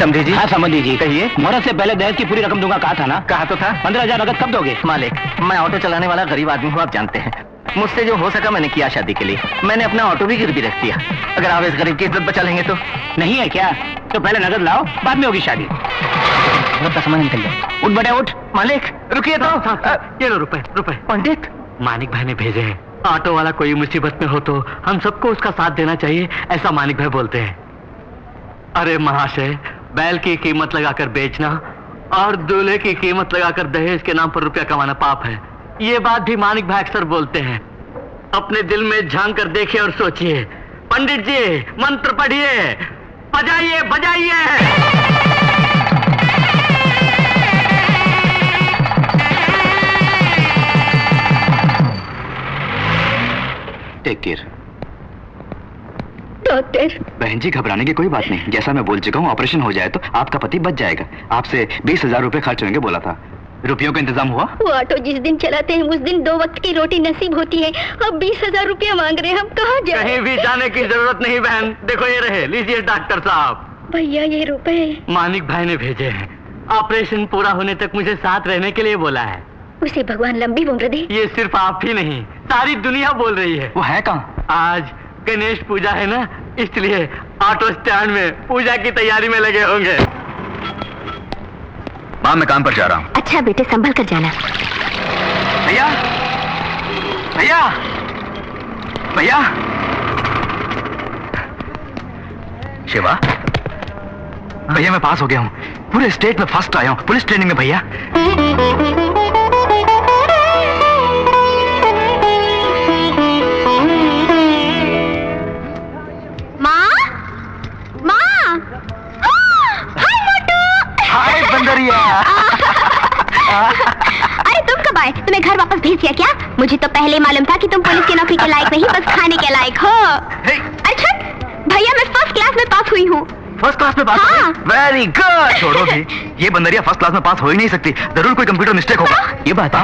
समझी जी। हाँ समझी जी, कहिए। मुहूर्त से पहले दहेज की पूरी रकम दूंगा कहा था ना? कहा तो था। 15,000 नगद कब दोगे? मालिक, मैं ऑटो चलाने वाला गरीब आदमी हूँ, आप जानते हैं। मुझसे जो हो सका मैंने किया शादी के लिए। मैंने अपना ऑटो भी गिरवी रख दिया। अगर आप इस गरीब की इज्जत बचा लेंगे तो। नहीं है क्या? तो पहले नगद लाओ, बाद में होगी शादी। का सामान निकल जाए। उठ बेटे उठ। मालिक रुकिए तो। ये लो रुपए। पंडित, मानिक भाई ने भेजे हैं। ऑटो वाला कोई मुसीबत में हो तो हम सबको उसका साथ देना चाहिए, ऐसा मानिक भाई बोलते हैं। अरे महाशय, बैल की कीमत लगाकर बेचना और दूल्हे की कीमत लगाकर दहेज के नाम पर रुपया कमाना पाप है। ये बात भी मानिक भाई अक्सर बोलते हैं। अपने दिल में झांक कर देखिए और सोचिए। पंडित जी मंत्र पढ़िए, बजाइए बजाइए। Take care. डॉक्टर। बहन जी घबराने की कोई बात नहीं, जैसा मैं बोल चुका हूँ, ऑपरेशन हो जाए तो आपका पति बच जाएगा। आपसे 20,000 रुपए खर्च होंगे बोला था। रुपयों का इंतजाम हुआ? वो ऑटो जिस दिन चलाते हैं उस दिन 2 वक्त की रोटी नसीब होती है। अब 20,000 रुपया मांग रहे हैं, हम कहाँ जाएं? कहीं भी जाने की जरूरत नहीं बहन, देखो ये रहे, लीजिए डॉक्टर साहब। भैया ये रुपए मानिक भाई ने भेजे हैं। ऑपरेशन पूरा होने तक मुझे साथ रहने के लिए बोला है। उसे भगवान लंबी उम्र दे। ये सिर्फ आप ही नहीं, सारी दुनिया बोल रही है। वो है कहाँ? आज गणेश पूजा है ना, इसलिए ऑटो स्टैंड में पूजा की तैयारी में लगे होंगे। माँ मैं काम पर जा रहा हूँ। अच्छा बेटे संभल कर जाना। भैया भैया भैया। शिवा भैया मैं पास हो गया हूँ, पूरे स्टेट में फर्स्ट आया हूँ पुलिस ट्रेनिंग में भैया। अरे तुम कब आए? तुम्हें घर वापस भेज दिया क्या? मुझे तो पहले मालूम था कि तुम पुलिस की नौकरी के लायक नहीं, बस खाने के लायक हो। अच्छा भैया मैं फर्स्ट क्लास में पास हुई हूँ। फर्स्ट क्लास में पास? हाँ। Very good. छोड़ो भी, ये बंदरिया फर्स्ट क्लास में पास हो ही नहीं सकती, जरूर कोई कंप्यूटर मिस्टेक होगा। ये बात है।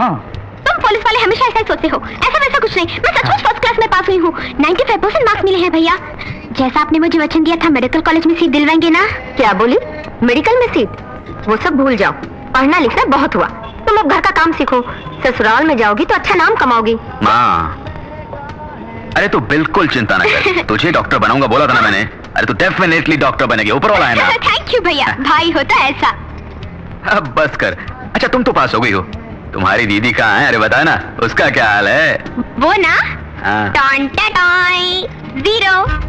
तुम पुलिस वाले हमेशा ऐसा सोचते हो, ऐसा वैसा कुछ नहीं। मैं सचमुच फर्स्ट क्लास में पास हुई हूँ। 95% मार्क्स मिले हैं भैया। जैसा आपने मुझे वचन दिया था मेडिकल कॉलेज में सीट दिलवाएंगे ना। क्या बोली? मेडिकल में सीट? वो सब भूल जाओ, पढ़ना लिखना बहुत हुआ। तुम अब घर का काम सीखो, ससुराल में जाओगी तो अच्छा नाम कमाओगी। माँ अरे तू बिल्कुल चिंता न कर, तुझे डॉक्टर बनाऊंगा बोला था ना मैंने। अरे तू डेफिनेटली डॉक्टर बनेगी, ऊपर वाला है ना। थैंक यू भैया, भाई होता ऐसा। अब बस कर। अच्छा तुम तो पास हो गई हो, तुम्हारी दीदी कहाँ है? अरे बता ना, उसका क्या हाल है? वो ना हाँ। Ton toy 0।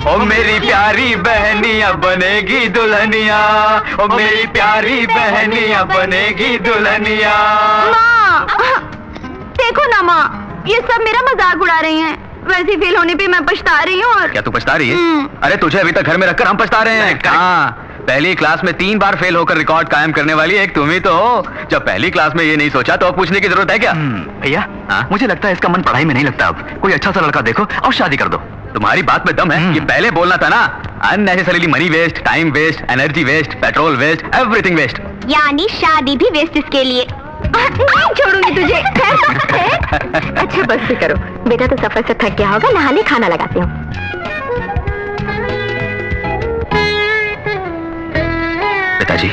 ओ मेरी प्यारी बहनिया बनेगी दुल्हनिया, ओ मेरी प्यारी बहनिया बनेगी दुल्हनिया। माँ देखो ना माँ, ये सब मेरा मजाक उड़ा रही हैं। वैसे फेल होने पे मैं पछता रही हूँ। और क्या तू पछता रही है? अरे तुझे अभी तक घर में रखकर हम पछता रहे हैं। हाँ, पहली क्लास में 3 बार फेल होकर रिकॉर्ड कायम करने वाली एक तुम ही तो हो। जब पहली क्लास में ये नहीं सोचा तो अब पूछने की जरूरत है क्या? भैया मुझे लगता है इसका मन पढ़ाई में नहीं लगता। अब कोई अच्छा सा लड़का देखो और शादी कर दो। तुम्हारी बात में दम है, ये पहले बोलना था ना। Unnecessarily money waste, time waste, energy waste, petrol waste, everything waste. यानी शादी भी वेस्ट इसके लिए। नहीं छोड़ूंगी तुझे। अच्छा बस भी करो बेटा, तो सफर से थक गया होगा, नहाने खाना लगाती हूँ। पिताजी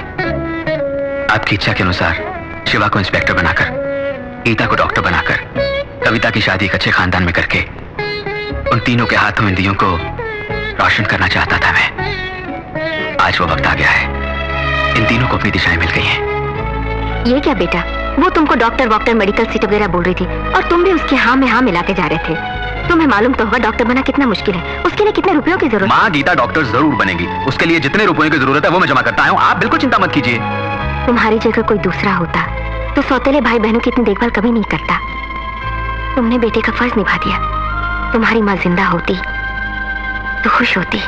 आपकी इच्छा के अनुसार शिवा को इंस्पेक्टर बनाकर, गीता को डॉक्टर बनाकर, कविता की शादी एक अच्छे खानदान में करके उन तीनों के हाथों में दियों को रोशन करना चाहता था मैं। आज वो वक्त आ गया है, इन तीनों को अपनी दिशाएं मिल गई हैं। ये क्या बेटा, वो तुमको डॉक्टर वॉक्टर मेडिकल सीट वगैरह बोल रही थी और तुम भी उसके हाँ में हाँ मिलाते जा रहे थे। तुम्हें मालूम तो होगा डॉक्टर बना कितना मुश्किल है, उसके लिए कितने रुपयों की जरूरत। माँ गीता डॉक्टर जरूर बनेगी, उसके लिए जितने रुपयों की जरूरत है वो मैं जमा करता हूँ, आप बिल्कुल चिंता मत कीजिए। तुम्हारी जगह कोई दूसरा होता तो सौतेले भाई बहनों की इतनी देखभाल कभी नहीं करता। तुमने बेटे का फर्ज निभा दिया। तुम्हारी माँ जिंदा होती तो खुश होती,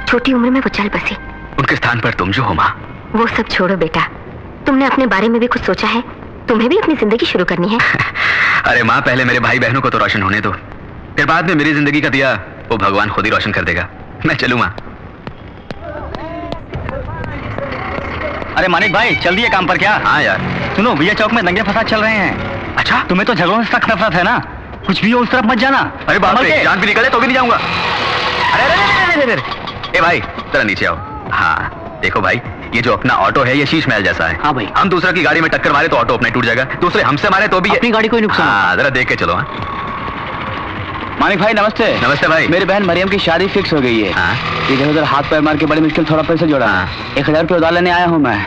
छोटी उम्र में वो चल बसी। उनके स्थान पर तुम जो हो माँ। वो सब छोड़ो बेटा, तुमने अपने बारे में भी कुछ सोचा है? तुम्हें भी अपनी जिंदगी शुरू करनी है। अरे माँ पहले मेरे भाई बहनों को तो रोशन होने दो, फिर बाद में मेरी जिंदगी का दिया वो भगवान खुद ही रोशन कर देगा। मैं चलूँ माँ। अरे मानिक भाई चल दिए काम पर क्या? हाँ यार। सुनो भैया चौक में दंगे फसाद चल रहे हैं। अच्छा तुम्हें तो झगड़ों से सख्त नफरत है ना, कुछ भी हो उस तरफ मत जाना। अरे बाप रे, जान भी निकले तो भी नहीं जाऊंगा। अरे ए भाई जरा नीचे आओ। हाँ देखो भाई, ये जो अपना ऑटो है ये शीश महल जैसा है। हाँ भाई। हम दूसरा की गाड़ी में टक्कर मारे तो ऑटो अपने टूट जाएगा, दूसरे हमसे मारे तो भी अपनी गाड़ी को ही नुकसान। हाँ जरा देख के चलो। हाँ मानिक भाई नमस्ते। नमस्ते भाई। मेरी बहन मरियम की शादी फिक्स हो गई है। हाँ इधर उधर हाथ पैर मार के बड़ी मुश्किल थोड़ा पैसा जोड़ा। 1000 रुपये उधार लेने आया हूँ मैं,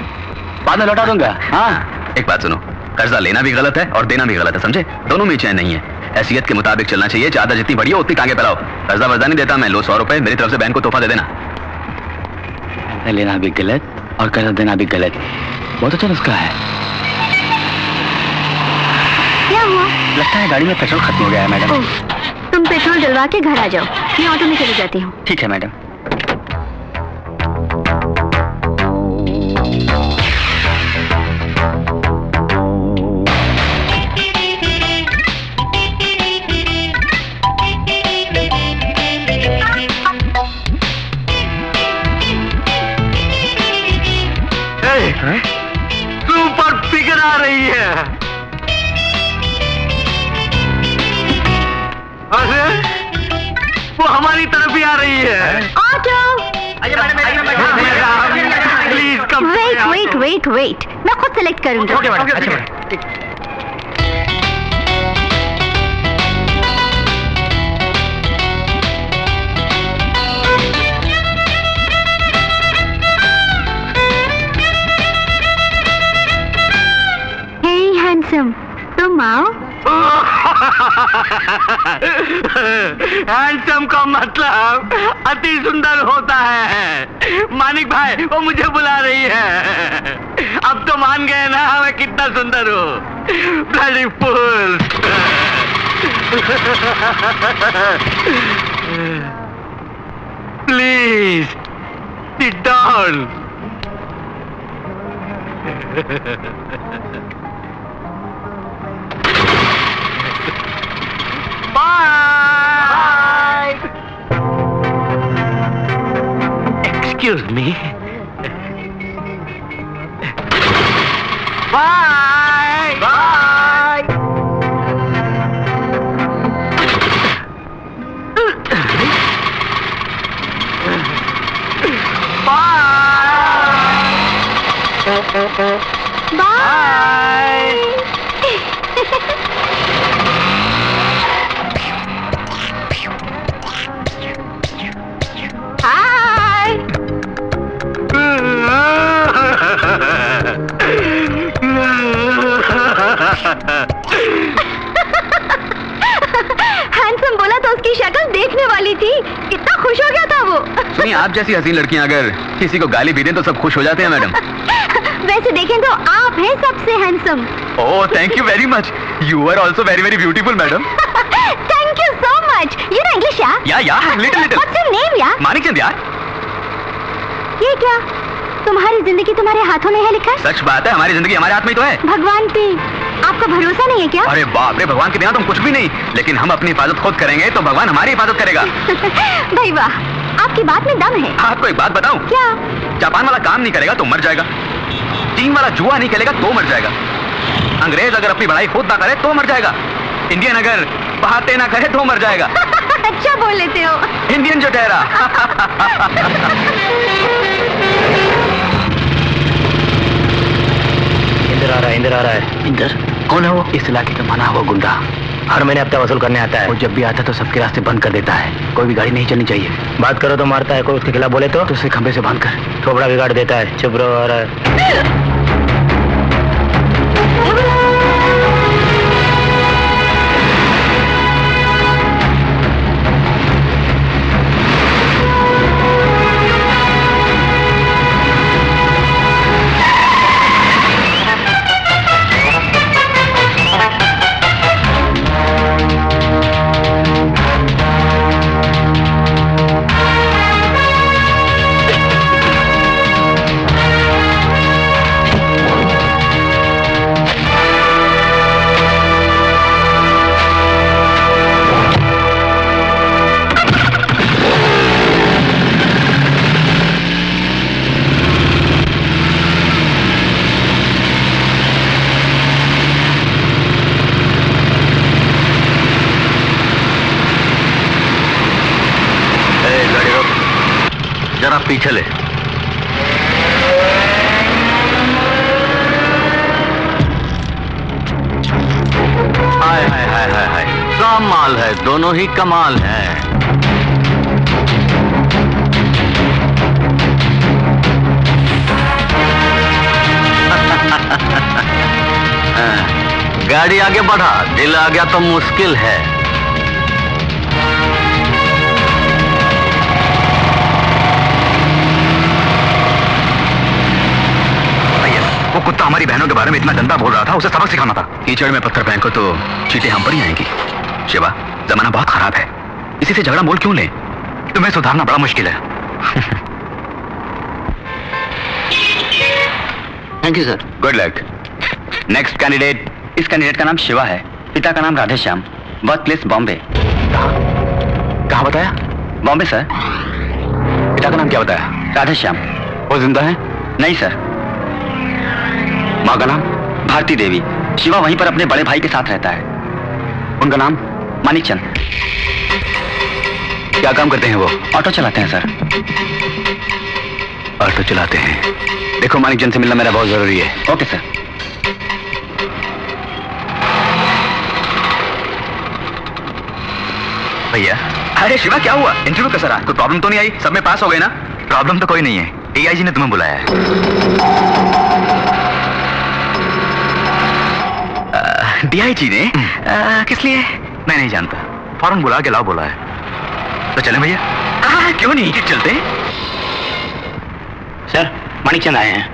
बाद में लौटा दूंगा। हाँ एक बात सुनो, कर्जा लेना भी गलत है और देना भी गलत है, समझे? दोनों में चैन नहीं है। हैसियत के मुताबिक चलना चाहिए, चादर जितनी बड़ी हो उतनी टांगे फैलाओ। कर्जा वर्जा नहीं देता मैं, लो 100 रुपए मेरी तरफ से बहन को तोहफा दे देना। लेना भी गलत और कर्जा देना भी गलत, बहुत अच्छा नुस्खा है। क्या हुआ? लगता है गाड़ी में पेट्रोल खत्म हो गया है मैडम। ओह, तुम पेट्रोल डलवा के घर आ जाओ, मैं ऑटो में चली जाती हूँ। ठीक है मैडम। सुपर फिगर आ रही है। अरे वो हमारी तरफ ही आ रही है। ऑटो! Please come. वेट, मैं खुद सेलेक्ट करूंगी। हे हैंडसम, तुम आओ। हैंडसम का मतलब अति सुंदर होता है। मानिक भाई वो मुझे बुला रही है। अब तो मान गए ना मैं कितना सुंदर हूँ। Bloody fool. Please sit down. Bye. Excuse me. Bye. Bye. Bye. Hi. Handsome बोला तो उसकी शक्ल देखने वाली थी, कितना खुश हो गया था वो। सुनिए, आप जैसी हसीन लड़कियां अगर किसी को गाली भी दें तो सब खुश हो जाते हैं मैडम। वैसे देखें तो आप हैं सबसे handsome. Oh thank you very much, you are also very very beautiful madam. Thank you so much. You know English या little little. What's your name यार? मानिकचंद यार। ये क्या, तुम्हारी जिंदगी तुम्हारे हाथों में है लिखा है? सच बात है, हमारी जिंदगी हमारे हाथ में ही तो है। भगवान पे आपका भरोसा नहीं है क्या? अरे बाप रे, भगवान के बिना तुम कुछ भी नहीं, लेकिन हम अपनी हिफाजत खुद करेंगे तो भगवान हमारी हिफाजत करेगा। भाई वाह, आपकी बात में दम है। आपको एक बात बताऊं? क्या? जापान वाला काम नहीं करेगा तो मर जाएगा, चीन वाला जुआ नहीं खेलेगा तो मर जाएगा, अंग्रेज अगर अपनी बड़ाई खुद ना करे तो मर जाएगा, इंडियन अगर बहाते ना करे तो मर जाएगा। अच्छा बोल लेते हो। इंडियन जो ठहरा। इंदर आ रहा है। इंदर कौन है वो? इस इलाके का मना हुआ गुंडा, हर महीने हफ्ता वसूल करने आता है। वो जब भी आता है तो सबके रास्ते बंद कर देता है, कोई भी गाड़ी नहीं चलनी चाहिए। बात करो तो मारता है, कोई उसके खिलाफ बोले तो उसे खंबे से बांध कर थोबड़ा बिगाड़ देता है। चुप रहो। आ रहा है। पीछे ले। हाय हाय हाय हाय हाय, कमाल है, दोनों ही कमाल है। गाड़ी आगे बढ़ा, दिल आ गया तो मुश्किल है। वो कुत्ता हमारी बहनों के बारे में इतना गंदा बोल रहा था, उसे सबक सिखाना था। कीचड़ में पत्थर फेंको तो चींटी हम पर ही आएंगी। शिवा, जमाना बहुत खराब है, इसी से झगड़ा मोल क्यों ले? तुम्हें सुधारना बड़ा मुश्किल है। Thank you sir. Good luck. Next candidate. इस कैंडिडेट का नाम शिवा है, पिता का नाम राधेश्याम, बर्थ प्लेस बॉम्बे। कहाँ बताया? बॉम्बे सर। पिता का नाम क्या बताया? राधेश्याम। वो जिंदा है? नहीं सर। माँ का नाम? भारती देवी। शिवा वहीं पर अपने बड़े भाई के साथ रहता है। उनका नाम? मानिकचंद। क्या काम करते हैं वो? ऑटो चलाते हैं सर। ऑटो चलाते हैं। देखो, मानिकचंद से मिलना मेरा बहुत जरूरी है। Okay sir. भैया। अरे शिवा, क्या हुआ? इंटरव्यू कैसा रहा? कोई प्रॉब्लम तो नहीं आई? सब में पास हो गए ना? प्रॉब्लम तो कोई नहीं है, डीआईजी ने तुम्हें बुलाया है। डीआईजी ने? किस लिए? मैं नहीं जानता, फौरन बुला के लाओ बोला है। तो चलें भैया? क्यों नहीं, चलते हैं। सर, मानिकचंद आए हैं।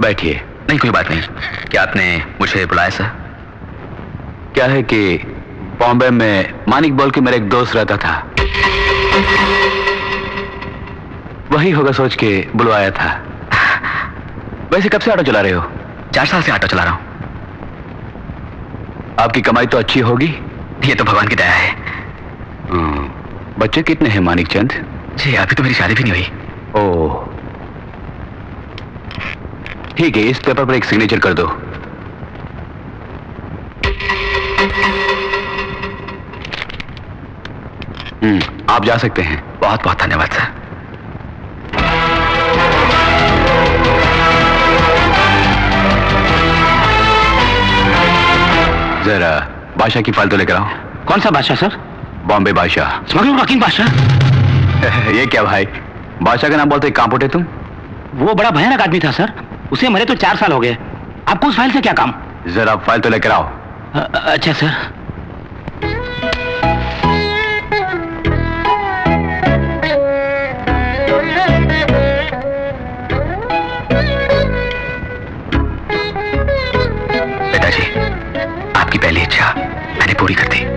बैठिए। नहीं, कोई बात नहीं। क्या आपने मुझे बुलाया सर? क्या है कि बॉम्बे में मानिक बोल के मेरा एक दोस्त रहता था, वही होगा सोच के बुलवाया था। वैसे कब से ऑटो चला रहे हो? 4 साल से ऑटो चला रहा हूं। आपकी कमाई तो अच्छी होगी। ये तो भगवान की दया है। बच्चे कितने हैं मानिकचंद? जी, अभी तो मेरी शादी भी नहीं हुई। ओह, ठीक है, इस पेपर पर एक सिग्नेचर कर दो। आप जा सकते हैं। बहुत बहुत धन्यवाद सर। जरा बादशाह की फाइल तो लेकर आओ। कौन सा बादशाह सर? बॉम्बे बादशाह। स्मगलर रॉकिंग बादशाह? ये क्या भाई, बादशाह का नाम बोलते कहां पुटे तुम? वो बड़ा भयानक आदमी था सर, उसे मरे तो 4 साल हो गए। आपको उस फाइल से क्या काम? जरा फाइल तो लेकर आओ। अच्छा सर। पिताजी, आपकी पहली इच्छा मैंने पूरी कर दी।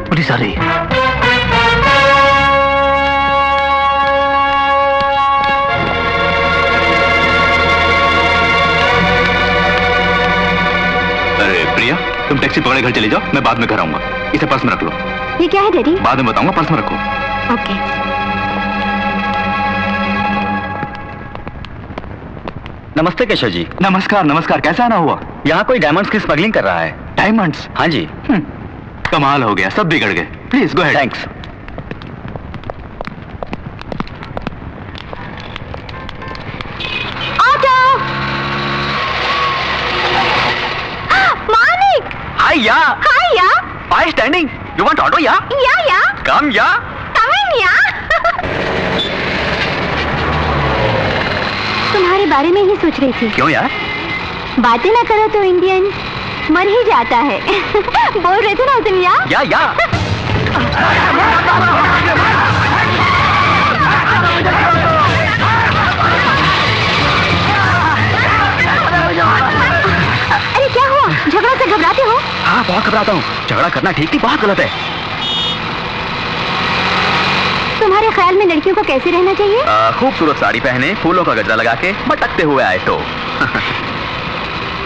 पुलिस आ रही है। अरे प्रिया, तुम टैक्सी पकड़े घर चले जाओ, मैं बाद में घर आऊंगा। इसे पर्स में रख लो। ये क्या है डैडी? बाद में बताऊंगा, पर्स में रखो। ओके। नमस्ते केशव जी। नमस्कार नमस्कार, कैसा आना हुआ? यहाँ कोई डायमंड्स की स्मगलिंग कर रहा है। डायमंड्स? हाँ जी। कमाल हो गया, सब बिगड़ गए। Please go ahead. Thanks. Auto. Manik. Hi या, हाय या। why standing? You want auto या? या Come या। कमिंग या। तुम्हारे बारे में ही सोच रही थी। क्यों यार? बातें ना करो तो इंडियन मर ही जाता है। बोल रहे थे ना तुम या? या। अरे क्या हुआ? झगड़ा से घबराते हो? हाँ बहुत घबराता हूँ। झगड़ा करना ठीक नहीं, बहुत गलत है। तुम्हारे ख्याल में लड़कियों को कैसे रहना चाहिए? खूबसूरत साड़ी पहने, फूलों का गजरा लगा के मटकते हुए आए तो।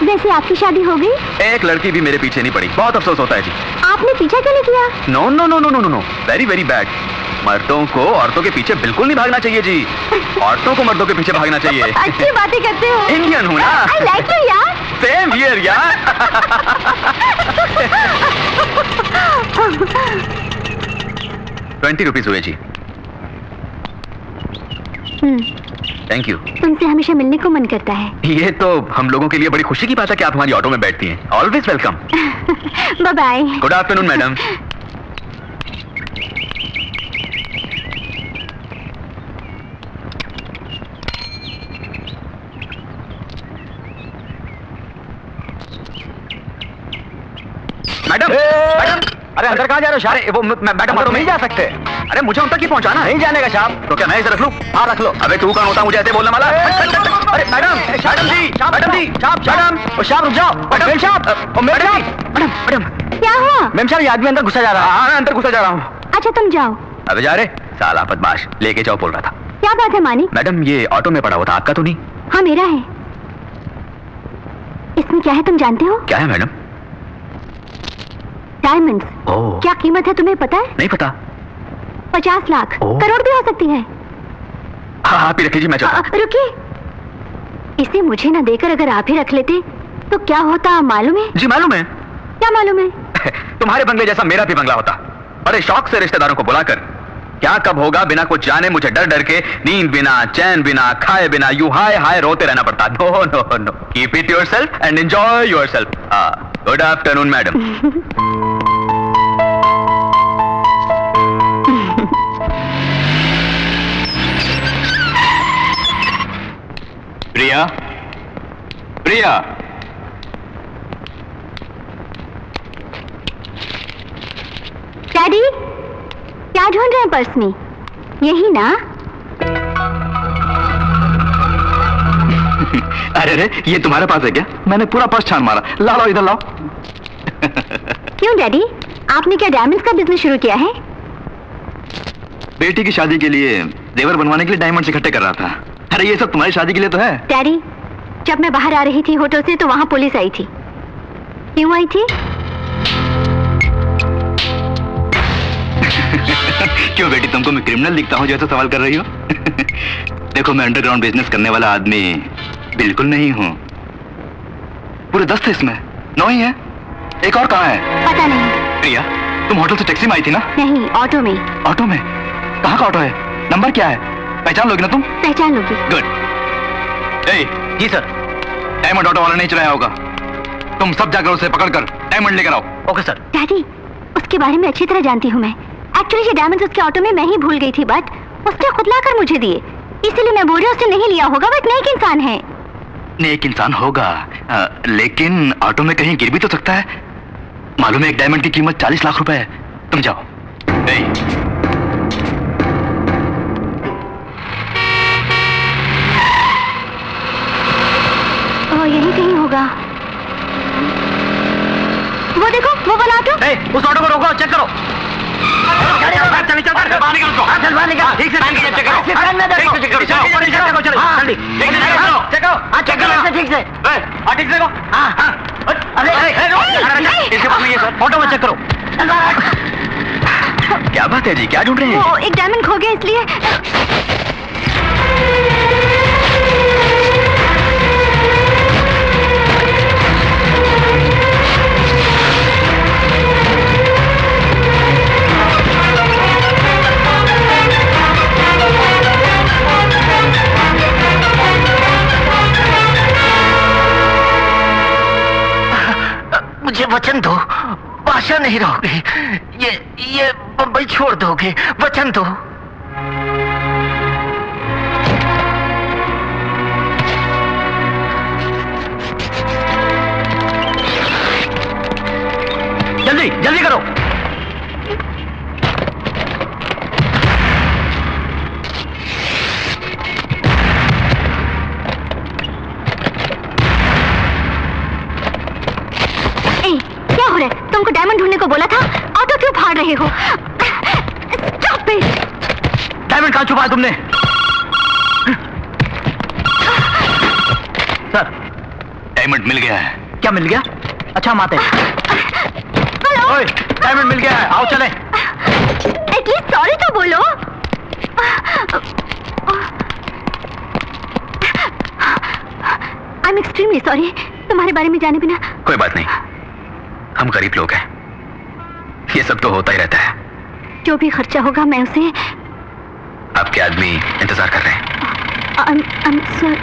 वैसे आपकी शादी हो गई? एक लड़की भी मेरे पीछे नहीं पड़ी, बहुत अफसोस होता है जी। आपने पीछा क्यों नहीं किया? No no no no no no, very very bad. मर्दों को औरतों के पीछे बिल्कुल नहीं भागना चाहिए जी। औरतों को मर्दों के पीछे भागना चाहिए। अच्छी बातें करते हो। इंडियन हूँ ना। I like you यार। सेम हियर यार। 20 रुपीज हुए जी। Thank you. तुमसे हमेशा मिलने को मन करता है। ये तो हम लोगों के लिए बड़ी खुशी की बात है कि आप हमारी ऑटो में बैठती हैं। Always welcome. Bye bye. Good afternoon madam. Madam, madam, अरे अंदर कहाँ जा रहे हो? अरे वो मैडम ऑटो नहीं जा सकते। अरे मुझे उन तक ही पहुंचाना है। नहीं जाने का साहब। तो क्या मैं इसे रख लूं? हाँ रख लो। अबे तू कौन होता मुझे ऐसे बोलने वाला? अरे मैडम, मैडम जी, मैडम जी, मैडम, ओ साहब रुक जाओ। मैडम साहब, ओ मैडम जी, मैडम, मैडम। क्या हुआ? मैम साहब ये आदमी अंदर घुसा जा रहा है। हाँ अंदर घुसा जा रहा हूँ। अच्छा तुम जाओ। अबे जा रे साला बदमाश, लेके जाओ बोल रहा था। क्या बात है मानिक? मैडम ये ऑटो में पड़ा हुआ था, आपका तो नहीं? हाँ मेरा है। इसमें क्या है तुम जानते हो? क्या है मैडम? डायमंड्स। ओह, क्या कीमत है तुम्हें पता है? नहीं पता। 50 लाख, ओह। करोड़ भी हो सकती है। हाँ आप ही रख लीजिए, मैं चलता हूँ। रुकिए, इसे मुझे ना देकर अगर आप ही रख लेते तो क्या होता मालूम है? जी मालूम है। क्या मालूम है? तुम्हारे बंगले जैसा मेरा भी बंगला होता। बड़े शौक से रिश्तेदारों को बुलाकर, क्या कब होगा बिना कुछ जाने मुझे डर डर के, नींद बिना, चैन बिना, खाए बिना, यूं हाय हाय रोते रहना पड़ता। No no no, keep it yourself and enjoy yourself. Good afternoon madam. Priya, Priya. Daddy, क्या ढूंढ रहे हैं पर्स में? यही ना? अरे रे ये तुम्हारे पास है क्या? मैंने पूरा पर्स छान मारा। लाओ इधर लाओ। क्यों डैडी, आपने क्या डायमंड्स का बिजनेस शुरू किया है? बेटी की शादी के लिए जेवर बनवाने के लिए डायमंड्स इकट्ठे कर रहा था। अरे ये सब तुम्हारी शादी के लिए तो है। डैडी, जब मैं बाहर आ रही थी होटल से तो वहां पुलिस आई थी। क्यों आई थी? क्यों बेटी, तुमको मैं क्रिमिनल दिखता हूँ जो ऐसा सवाल कर रही हो? देखो मैं अंडरग्राउंड बिजनेस करने वाला आदमी बिल्कुल नहीं हूँ। पूरे 10 थे इसमें, 9 ही है। एक और कहाँ है? पता नहीं। प्रिया, तुम होटल से टैक्सी में आई थी ना? नहीं, ऑटो में। ऑटो में? कहाँ का ऑटो है? नंबर क्या है? पहचान लोगी ना तुम? पहचान लोगी। गुड। जी सर। डायमंड ऑटो वाला नहीं चलाया होगा। तुम सब जाकर उसे पकड़कर डायमंड लेकर आओ। Okay sir. डैडी, उसके बारे में अच्छी तरह जानती हूँ मैं। एक्चुअली ये डायमंड्स उसके ऑटो में मैं ही भूल गई थी, बट उसने खुद लाकर मुझे दिए। इसीलिए मैं बोल रही हूँ उसने नहीं लिया होगा, बट नेक इंसान है। नेक इंसान होगा, लेकिन ऑटो में कहीं गिर भी तो सकता है। मालूम है एक डायमंड की कीमत 40 लाख रुपए है। तुम जाओ। यही कहीं होगा। वो देखो, वो वाला ऑटो। उस ऑटो को रोको, चेक करो। ऑटो में चेक करो। क्या बात है जी, क्या ढूंढ रहे हैं? वो एक डायमंड खो गया इसलिए। वचन दो, भाषा नहीं रहोगे, ये बम्बई छोड़ दोगे, वचन दो। जल्दी जल्दी करो। क्या हो रहा है? तुमको डायमंड ढूंढने को बोला था, ऑटो क्यों फाड़ रहे हो? Stop it! डायमंड कहाँ छुपा है तुमने? सर, डायमंड मिल गया है। क्या मिल गया? अच्छा हम आते हैं। ओए, डायमंड मिल गया है, आओ चले। एटलीस्ट सॉरी तो बोलो। आई एम एक्सट्रीमली सॉरी, तुम्हारे बारे में जाने बिना। कोई बात नहीं, हम गरीब लोग हैं, ये सब तो होता ही रहता है। जो भी खर्चा होगा मैं उसे। आपके आदमी इंतजार कर रहे हैं। सर,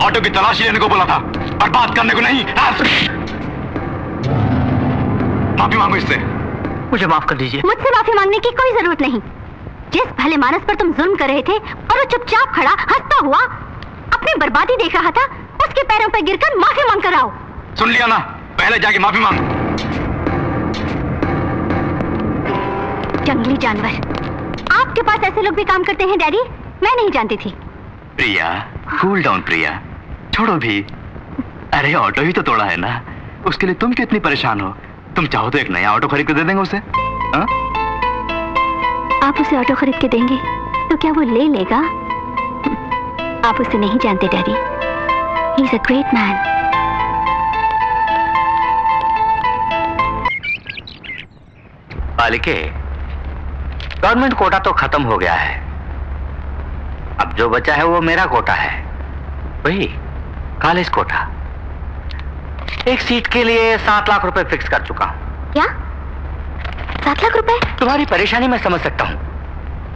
ऑटो की तलाशी लेने को बोला था, बर्बाद करने को नहीं। माफी मांगो इससे। मुझे माफ कर दीजिए। मुझसे माफी मांगने की कोई जरूरत नहीं। जिस भले मानस पर तुम जुल्म कर रहे थे और वो चुपचाप खड़ा हंसता हुआ अपनी बर्बादी देख रहा था, उसके पैरों पर गिरकर माफी मांग कर आओ। सुन लिया ना, पहले जाके माफी मांगो। जंगली जानवर, आपके पास ऐसे लोग भी काम करते हैं डैडी? मैं नहीं जानती थी। प्रिया, कूल डाउन प्रिया, छोड़ो भी। अरे ऑटो ही तो तोड़ा है ना, उसके लिए तुम क्यों इतनी परेशान हो? तुम चाहो तो एक नया ऑटो खरीद के दे देंगे उसे। हा? आप उसे ऑटो खरीद के देंगे तो क्या वो ले लेगा? आप उसे नहीं जानते daddy, he is a great man. बालिके, गवर्नमेंट कोटा तो खत्म हो गया है, अब जो बचा है वो मेरा कोटा है, वही कॉलेज कोटा। एक सीट के लिए 7 लाख रुपए फिक्स कर चुका हूं। क्या? 7 लाख रुपए? तुम्हारी परेशानी मैं समझ सकता हूं,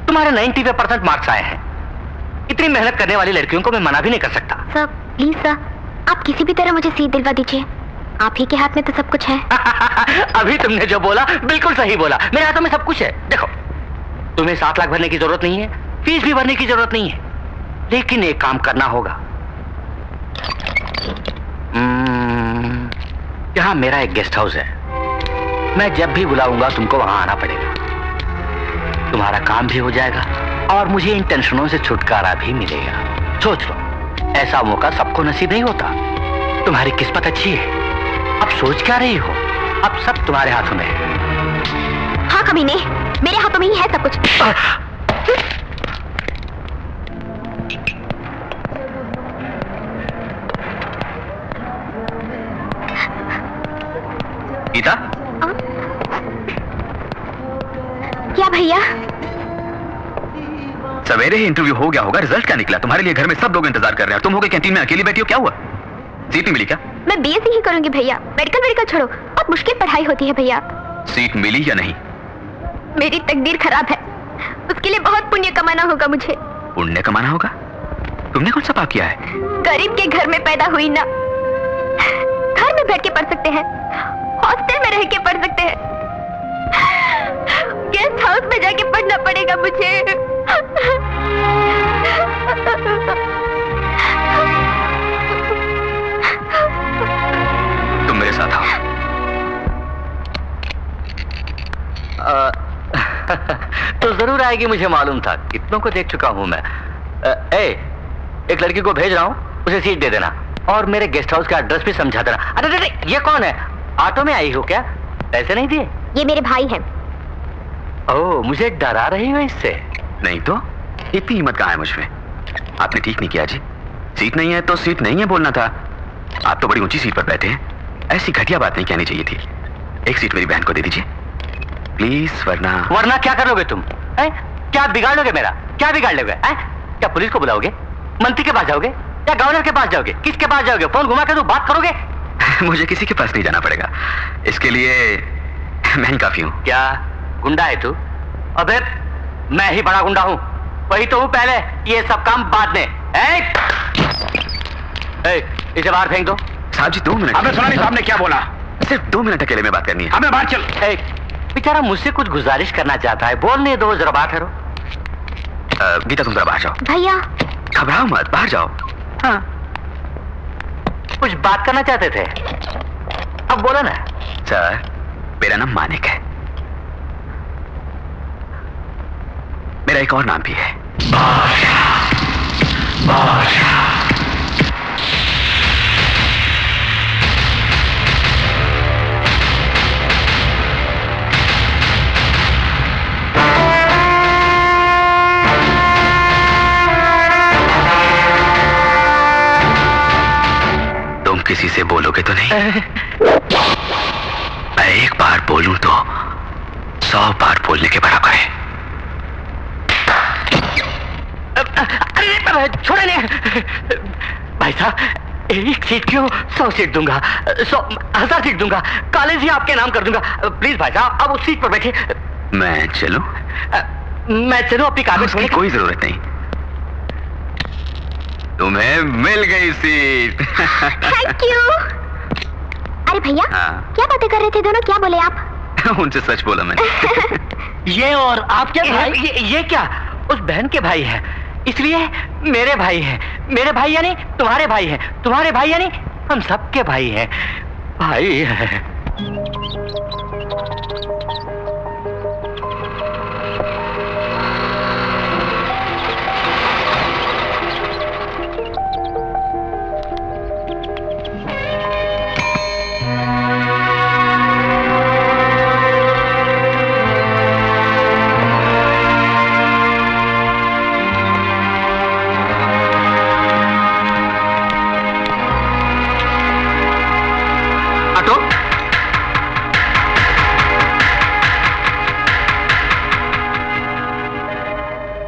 तुम्हारे 90% मार्क्स आए हैं, इतनी मेहनत करने वाली लड़कियों को मैं मना भी नहीं कर सकता। सर प्लीज सर, आप किसी भी तरह मुझे सीट दिलवा दीजिए, आप ही के हाथ में तो सब कुछ है। अभी तुमने जो बोला बिल्कुल सही बोला, मेरे हाथों में सब कुछ है। देखो, तुम्हें 7 लाख भरने की जरूरत नहीं है, फीस भी भरने की जरूरत नहीं है, लेकिन एक काम करना होगा। यहाँ मेरा एक गेस्ट हाउस है, मैं जब भी बुलाऊंगा तुमको वहां आना पड़ेगा। तुम्हारा काम भी हो जाएगा और मुझे इन टेंशनों से छुटकारा भी मिलेगा। सोच लो, ऐसा मौका सबको नसीब नहीं होता। तुम्हारी किस्मत अच्छी है। अब सोच क्या रही हो? अब सब तुम्हारे हाथों में है। हाँ कमीने, मेरे हाथों में ही है सब कुछ। गीता, क्या भैया? सवेरे ही इंटरव्यू हो गया होगा, रिजल्ट क्या निकला? तुम्हारे लिए घर में सब लोग इंतजार कर रहे हैं, तुम हो गए कैंटीन में अकेली बैठी हो, क्या हुआ? सीट नहीं मिली क्या? मैं बीएससी ही करूंगी भैया, मेडिकल छोड़ो, बहुत मुश्किल पढ़ाई होती है भैया। सीट मिली या नहीं? मेरी तकदीर खराब है, उसके लिए बहुत पुण्य कमाना होगा मुझे। पुण्य कमाना होगा? तुमने कौन सा पाप किया है? गरीब के घर में पैदा हुई ना, घर में बैठ के पढ़ सकते हैं, हॉस्टल में रह के पढ़ सकते हैं, गेस्ट हाउस में जाके पढ़ना पड़ेगा मुझे। तुम मेरे साथ आओ। तो जरूर आएगी, मुझे मालूम था, कितनों को देख चुका हूं मैं। एक लड़की को भेज रहा हूं, उसे सीट दे देना। और मेरे गेस्ट हाउस का एड्रेस भी समझा देना। अरे अरे ये कौन है? ऑटो में आई हो क्या? पैसे नहीं दिए? ये मेरे भाई हैं। ओह, मुझे डरा रही हो इससे? नहीं तो इतनी हिम्मत कहाँ है मुझमें? आपने ठीक नहीं किया जी। सीट नहीं है तो सीट नहीं है बोलना था। आप तो बड़ी ऊंची सीट पर बैठे हैं, ऐसी घटिया बात नहीं कहनी चाहिए थी। एक सीट मेरी बहन को दे दीजिए प्लीज, वरना क्या कर लोगे तुम? क्या बिगाड़ लोगे मेरा? क्या बिगाड़ लोगे? क्या पुलिस को बुलाओगे? मंत्री के पास जाओगे या गवर्नर के पास जाओगे? किसके पास जाओगे? फोन घुमा के तो बात करोगे? मुझे किसी के पास नहीं जाना पड़ेगा, इसके लिए मैं ही काफी हूँ। क्या गुंडा है तू? अबे मैं ही बड़ा गुंडा हूँ, वही तो हूँ पहले, ये सब काम बाद में। इसे बाहर फेंक दो। साहब जी 2 मिनट। आपने सुना नहीं साहब ने क्या बोला? सिर्फ 2 मिनट अकेले में बात करनी है। हमें बाहर चल। बेचारा मुझसे कुछ गुजारिश करना चाहता है, बोलने दो, जरा बात करो। गीता तुम जरा बाहर जाओ। भैया घबराओ मत, बाहर जाओ। हाँ, कुछ बात करना चाहते थे, अब बोलो ना। सर मेरा नाम मानिक है, मेरा एक और नाम भी है, बादशाह। बादशाह। तुम किसी से बोलोगे तो नहीं? मैं एक बार बोलूं तो 100 बार बोलने के बराबर है। अरे छोड़े नहीं भाई साहब, एक सीट क्यों, 100 सीट दूंगा, 100,000 सीट दूंगा, कॉलेज ही आपके नाम कर दूंगा। प्लीज भाई साहब, अब उस सीट पर बैठे। मैं चलूं? मैं चलूं? अपनी कागज की कोई जरूरत नहीं, तुम्हें मिल गई सीट। Thank you. अरे भैया क्या बातें कर रहे थे दोनों, क्या बोले आप? उनसे सच बोला मैंने। ये और आप क्या भाई? ये क्या? उस बहन के भाई है, इसलिए मेरे भाई हैं। मेरे भाई यानी तुम्हारे भाई हैं, तुम्हारे भाई यानी हम सबके भाई हैं। भाई है।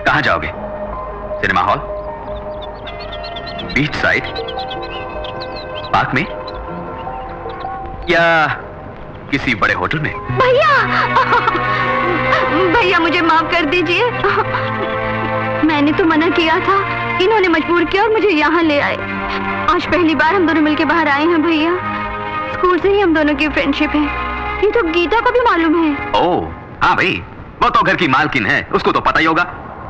कहां जाओगे? Cinema hall, beach side, park में या किसी बड़े होटल में? भैया भैया मुझे माफ कर दीजिए, मैंने तो मना किया था, इन्होंने मजबूर किया और मुझे यहाँ ले आए। आज पहली बार हम दोनों मिलके बाहर आए हैं भैया, स्कूल से ही हम दोनों की फ्रेंडशिप है, ये तो गीता को भी मालूम है। ओह हाँ भाई, वो तो घर की मालकिन है, उसको तो पता ही होगा।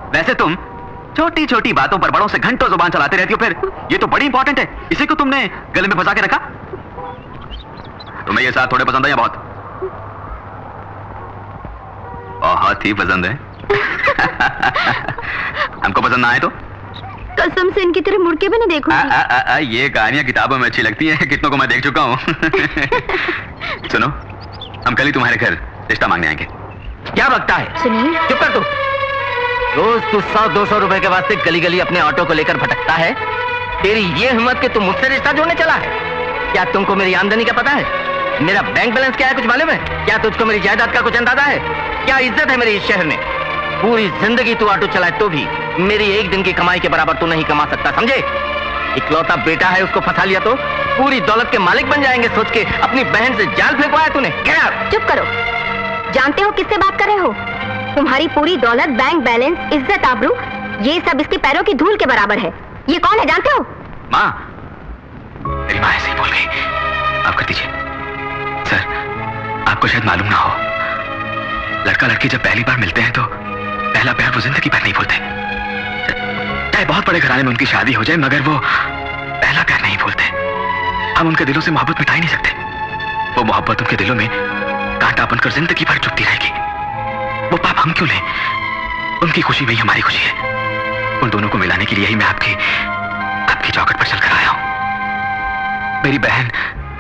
वैसे तुम छोटी छोटी बातों पर बड़ों से घंटों जुबान चलाते रहती हो, फिर ये तो बड़ी इंपॉर्टेंट है, इसे को तुमने गले में फंसा के रखा? तुम्हें ये साथ थोड़े पसंद है या बहुत? बहुत ही पसंद है। हमको पसंद ना आए तो कसम से इनकी तरह मुड़ के भी नहीं देखूंगी। ये कहानियां किताबों में अच्छी लगती हैं, कितनों को मैं देख चुका हूं। सुनो, हम कल ही तुम्हारे घर रिश्ता मांगने आएंगे। क्या बकता है? सुनिए, चुप कर तू। रोज तू 100-200 रुपए के वास्ते गली गली अपने ऑटो को लेकर भटकता है। तेरी ये हिम्मत कि तू मुझसे रिश्ता जोड़ने चला है? क्या तुमको मेरी आमदनी का पता है? मेरा बैंक बैलेंस क्या है कुछ मालूम है? क्या तुझको मेरी जायदाद का कुछ अंदाजा है? क्या इज्जत है मेरी इस शहर में? पूरी जिंदगी तू ऑटो चलाए तो भी मेरी एक दिन की कमाई के बराबर तू नहीं कमा सकता, समझे? इकलौता बेटा है, उसको फंसा लिया तो पूरी दौलत के मालिक बन जाएंगे सोच के अपनी बहन से जाल फेंकवाया तूने। क्या? चुप करो। जानते हो किससे बात कर रहे हो? तुम्हारी पूरी दौलत, बैंक बैलेंस, इज्जत, आबरू, ये सब इसके पैरों की धूल के बराबर है। ये कौन है जानते हो? माँ, मेरी माँ ऐसे ही बोल गई, माफ कर दीजिए। सर, आपको शायद मालूम ना हो, लड़का लड़की जब पहली बार मिलते हैं तो पहला प्यार वो जिंदगी भर नहीं भूलते। चाहे बहुत बड़े घराने में उनकी शादी हो जाए, मगर वो पहला प्यार नहीं भूलते। हम उनके दिलों से मोहब्बत मिटा ही नहीं सकते। वो मोहब्बत उनके दिलों में कांटा बनकर जिंदगी भर चुभती रहेगी। वो पाप हम क्यों लें? उनकी खुशी में ही हमारी खुशी है। उन दोनों को मिलाने के लिए ही मैं आपकी चौखट पर चलकर आया हूं। मेरी बहन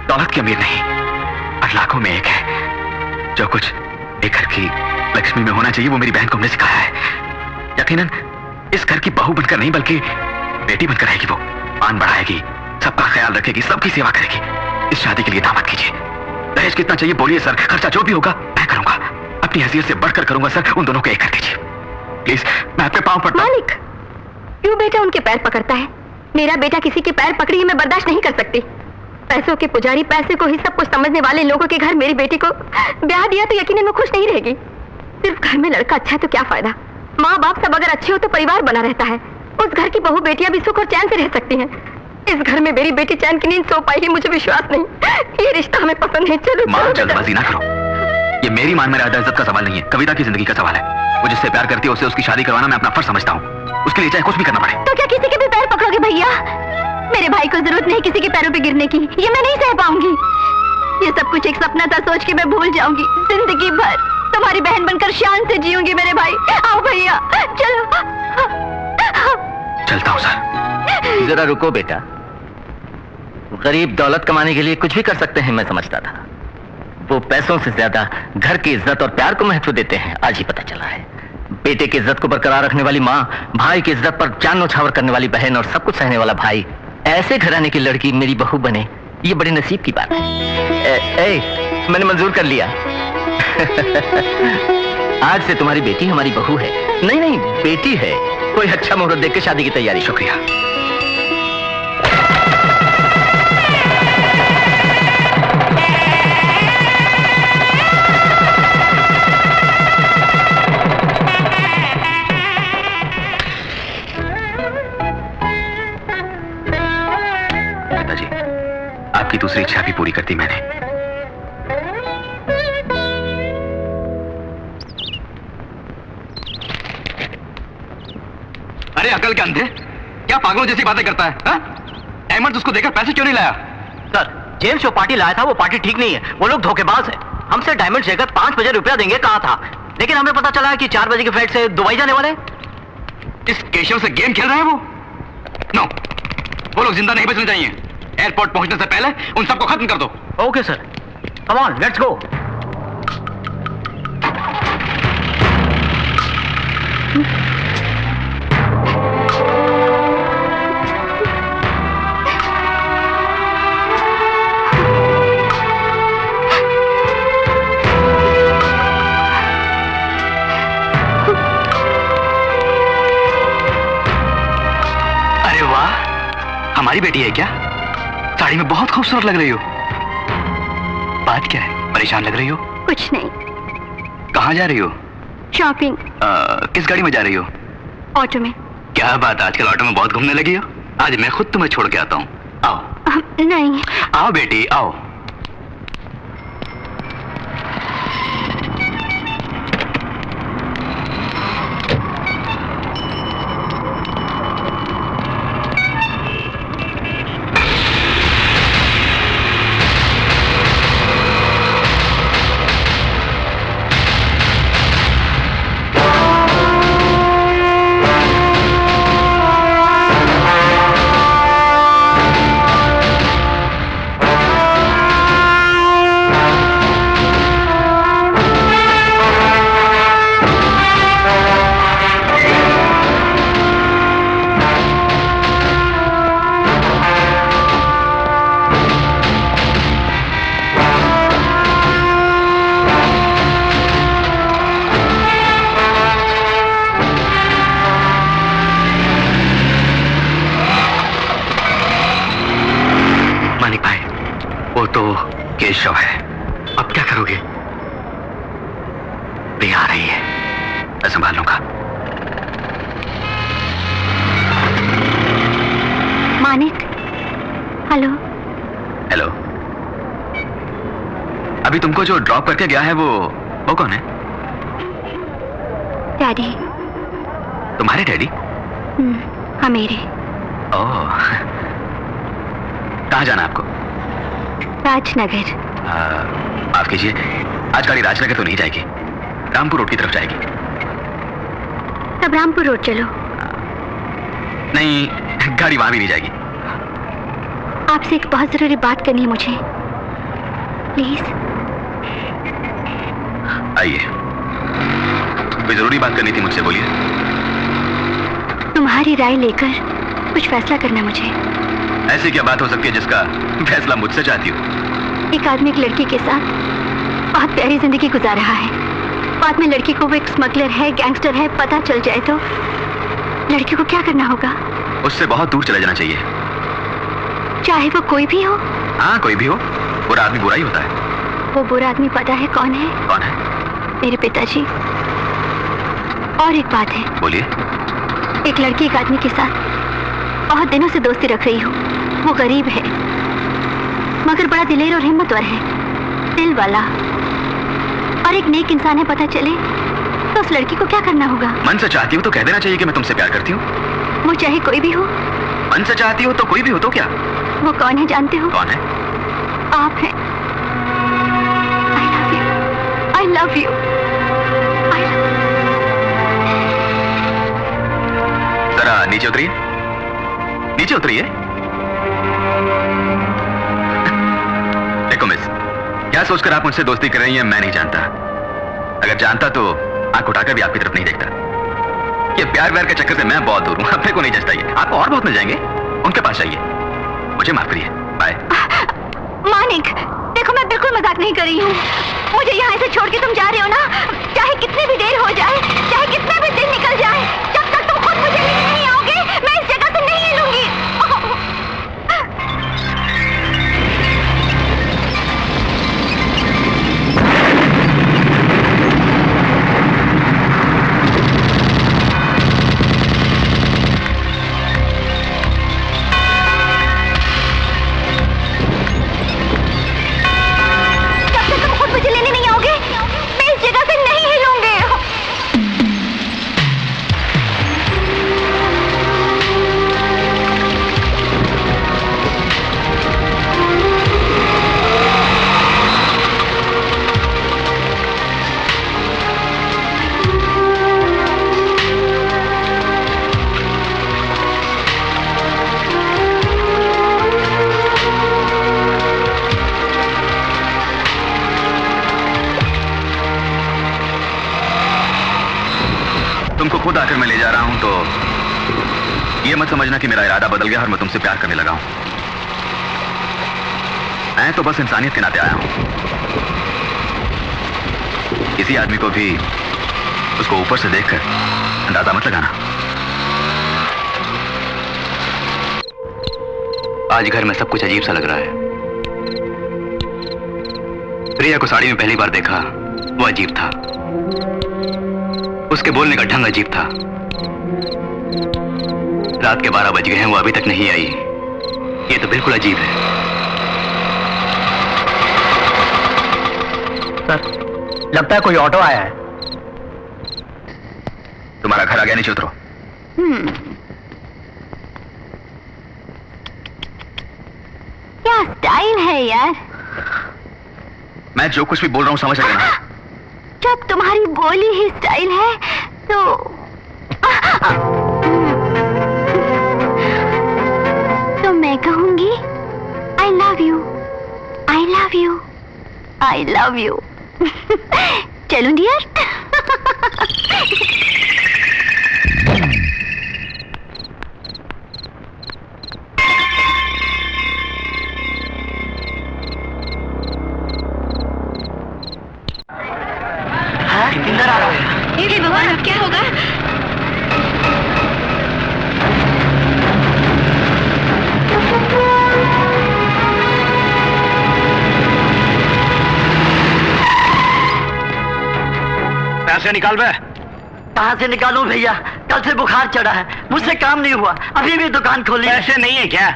दौलत की अमीर नहीं, पर लाखों में एक है। जो कुछ एक घर की लक्ष्मी में होना चाहिए वो मेरी बहन को हमने सिखाया है। यकीनन इस घर की बहू बनकर नहीं बल्कि बेटी बनकर रहेगी। वो मान बढ़ाएगी, सबका ख्याल रखेगी, सबकी सेवा करेगी। इस शादी के लिए दावत कीजिए। दहेज कितना चाहिए बोलिए सर, खर्चा जो भी होगा मैं करूंगा। अपनी हैसियत से बढ़कर करूंगा सर। उन दोनों को एक कर दीजिए प्लीज, मैं आपके पांव पड़ता हूं। मालिक, क्यों बेटा उनके पैर पकड़ता है? मेरा बेटा किसी के पैर पकड़ी मैं बर्दाश्त नहीं कर सकती। पैसों के पुजारी, पैसे को ही सब कुछ समझने वाले लोगों के घर मेरी बेटी को ब्याह दिया तो यकीनन वो खुश नहीं रहेगी। सिर्फ घर में लड़का अच्छा है तो क्या फायदा? माँ बाप सब अगर अच्छे हो तो परिवार बना रहता है। उस घर की बहू बेटियां भी सुख और चैन से रह सकती हैं। इस घर में मेरी बेटी चैन की नींद सो पाएगी मुझे विश्वास नहीं। ये रिश्ता हमें पसंद नहीं। चलो मां, जल्दबाजी ना करो। ये मेरी मान मर्यादा इज्जत का सवाल नहीं है, कविता की जिंदगी का सवाल है। वो जिससे प्यार करती है उससे उसकी शादी करवाना मैं अपना फर्ज समझता हूँ। उसके लिए चाहे कुछ भी करना पड़े। तो क्या किसी के भी पैर पकड़ोगे भैया? मेरे भाई को जरूरत नहीं किसी के पैरों पे गिरने की। ये मैं नहीं सह पाऊंगी। ये सब कुछ एक सपना था, सोच के मैं भूल जाऊंगी। जिंदगी भर तुम्हारी बहन बनकर शान से जीऊंगी मेरे भाई। आओ भैया चलो। चलता हूँ सर। जरा रुको बेटा, गरीब दौलत कमाने के लिए कुछ भी कर सकते हैं मैं समझता था। वो पैसों से ज्यादा घर की इज्जत और प्यार को महत्व देते हैं, आज ही पता चला है। बेटे की इज्जत को बरकरार रखने वाली माँ, भाई की इज्जत पर जान न्यौछावर करने वाली बहन और सब कुछ सहने वाला भाई, ऐसे घराने की लड़की मेरी बहू बने, ये बड़े नसीब की बात है। मैंने मंजूर कर लिया। आज से तुम्हारी बेटी हमारी बहू है। नहीं नहीं, बेटी है। कोई अच्छा मुहूर्त देख के शादी की तैयारी। शुक्रिया। पिताजी, आपकी दूसरी इच्छा भी पूरी कर दी मैंने। अरे अकल के अंधे, क्या पागलों जैसी बातें करता है? डायमंड उसको देकर पैसे क्यों नहीं लाया? सर, जेम्स जो पार्टी लाया था वो पार्टी ठीक नहीं है। वो लोग धोखेबाज है। हमसे डायमंड शेखर 5 बजे रुपया देंगे कहा था, लेकिन हमें पता चला है कि 4 बजे की फ्लाइट से दुबई जाने वाले। इस केशव से गेम खेल रहे हैं वो? नो, वो लोग जिंदा नहीं बचने चाहिए। एयरपोर्ट पहुंचने से पहले उन सबको खत्म कर दो। Okay sir, come on let's go. हमारी बेटी है क्या? साड़ी में बहुत खूबसूरत लग रही हो। बात क्या है? परेशान लग रही हो? कुछ नहीं। कहाँ जा रही हो? शॉपिंग। किस गाड़ी में जा रही हो? ऑटो में। क्या बात, आजकल ऑटो में बहुत घूमने लगी हो। आज मैं खुद तुम्हें छोड़ के आता हूँ। आओ। नहीं। आओ बेटी आओ। केशव है। अब क्या करोगे? प्रिया आ रही है, मैं संभाल लूंगा। मानिक, हेलो। हेलो। अभी तुमको जो ड्रॉप करके गया है वो कौन है? डैडी। तुम्हारे डैडी? हाँ मेरे। ओह, कहाँ जाना आपको? राजनगर। माफ कीजिए, आज गाड़ी राजनगर तो नहीं जाएगी, रामपुर रोड की तरफ जाएगी। तब रामपुर रोड चलो। नहीं, गाड़ी वहां भी नहीं जाएगी। आपसे एक बहुत जरूरी बात करनी है मुझे, प्लीज। आइए, कोई जरूरी बात करनी थी मुझसे, बोलिए। तुम्हारी राय लेकर कुछ फैसला करना है मुझे। ऐसी क्या बात हो सकती है जिसका फैसला मुझसे चाहती हो? एक आदमी एक लड़की के साथ बहुत प्यारी जिंदगी गुजार रहा है। बाद में लड़की को वो एक स्मगलर है, गैंगस्टर है, पता चल जाए तो लड़की को क्या करना होगा? उससे बहुत दूर चले जाना चाहिए। चाहे वो कोई भी हो? हाँ, कोई भी हो। बुरा आदमी बुरा ही होता है। वो बुरा आदमी पता है कौन है? कौन है? मेरे पिताजी। और एक बात है। बोलिए। एक लड़की एक आदमी के साथ बहुत दिनों से दोस्ती रख रही हूँ। वो गरीब है मगर बड़ा दिलेर और हिम्मतवर है, दिल वाला, और एक नेक इंसान है। पता चले तो उस लड़की को क्या करना होगा? मन से चाहती हो तो कह देना चाहिए कि मैं तुमसे प्यार करती हूँ। वो चाहे कोई भी हो। मन से चाहती हो तो कोई भी हो तो क्या? वो कौन है जानते हो? कौन है? आप हैं। I love you. जरा नीचे उतरिए, नीचे उतरिए। देखो मिस, क्या सोचकर आप मुझसे दोस्ती कर रही हैं मैं नहीं जानता। अगर जानता तो आंख उठाकर भी आपकी तरफ नहीं देखता। ये प्यार व्यार के चक्कर से मैं बहुत दूर हूं, अपने को नहीं जचता। ये आपको और बहुत मिल जाएंगे, उनके पास जाइए। मुझे माफ करिए, बाय। मानिक, देखो मैं बिल्कुल मजाक नहीं कर रही हूँ। मुझे यहाँ से छोड़ के तुम जा रहे हो ना, चाहे कितनी भी देर हो जाए, चाहे कितना भी दिन निकल जाए, जब तक तुम खुद मुझे लेने नहीं आओगे मैं इस जगह से नहीं हिलूंगी। तुमको खुद आकर मैं ले जा रहा हूं तो ये मत समझना कि मेरा इरादा बदल गया और मैं तुमसे प्यार करने लगा हूं। मैं तो बस इंसानियत के नाते आया हूं। किसी आदमी को भी उसको ऊपर से देखकर अंदाजा मत लगाना। आज घर में सब कुछ अजीब सा लग रहा है। प्रिया को साड़ी में पहली बार देखा, वो अजीब था। उसके बोलने का ढंग अजीब था। रात के 12 बज गए हैं, वो अभी तक नहीं आई। ये तो बिल्कुल अजीब है। सर, लगता है कोई ऑटो आया है। तुम्हारा घर आ गया, नीचे उतरो। क्या स्टाइल है यार। मैं जो कुछ भी बोल रहा हूं समझ लेना। जब तुम्हारी बोली ही स्टाइल है तो मैं कहूंगी I love you, I love you, I love you. चलूं डियर? इंदर आ रहा है। हे भगवान, अब क्या होगा? पैसे निकाल बे। कहाँ से निकालूं भैया? कल से बुखार चढ़ा है, मुझसे काम नहीं हुआ, अभी भी दुकान खोली। पैसे नहीं है क्या?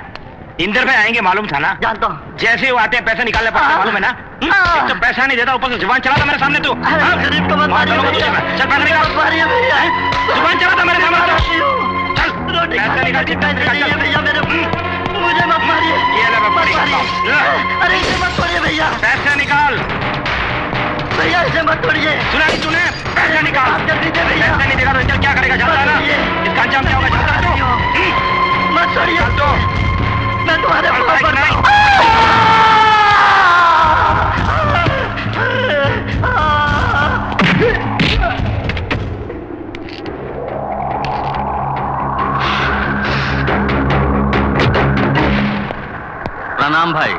इंदर भाई आएंगे मालूम था ना? जानता हूँ। जैसे ही वो आते हैं पैसे निकालने पड़ते हैं, मालूम है ना? एक तो पैसा नहीं देता, ऊपर से जुबान चलाता मेरे सामने तू। गरीब को मत मारिए भैया। चल पैसा निकाल। जुबान चलाता मेरे सामने तू। चल रोटी पैसा खाने निकाल। के पैसे नहीं है भैया मेरे, मुझे मत मारिए। ये ले मैं पड़ी। अरे इसे मत तोड़िए भैया। पैसा निकाल। भैया इसे मत तोड़िए। सुना नहीं तूने? पैसा निकाल। जल्दी दे भैया। पैसा नहीं देगा तो चल क्या करेगा जानता है ना? इसका अंजाम क्या होगा जानता है तू? मत छोड़िए। चल तो। मैं तुम्हारे चल ऊपर भाई, प्रणाम भाई।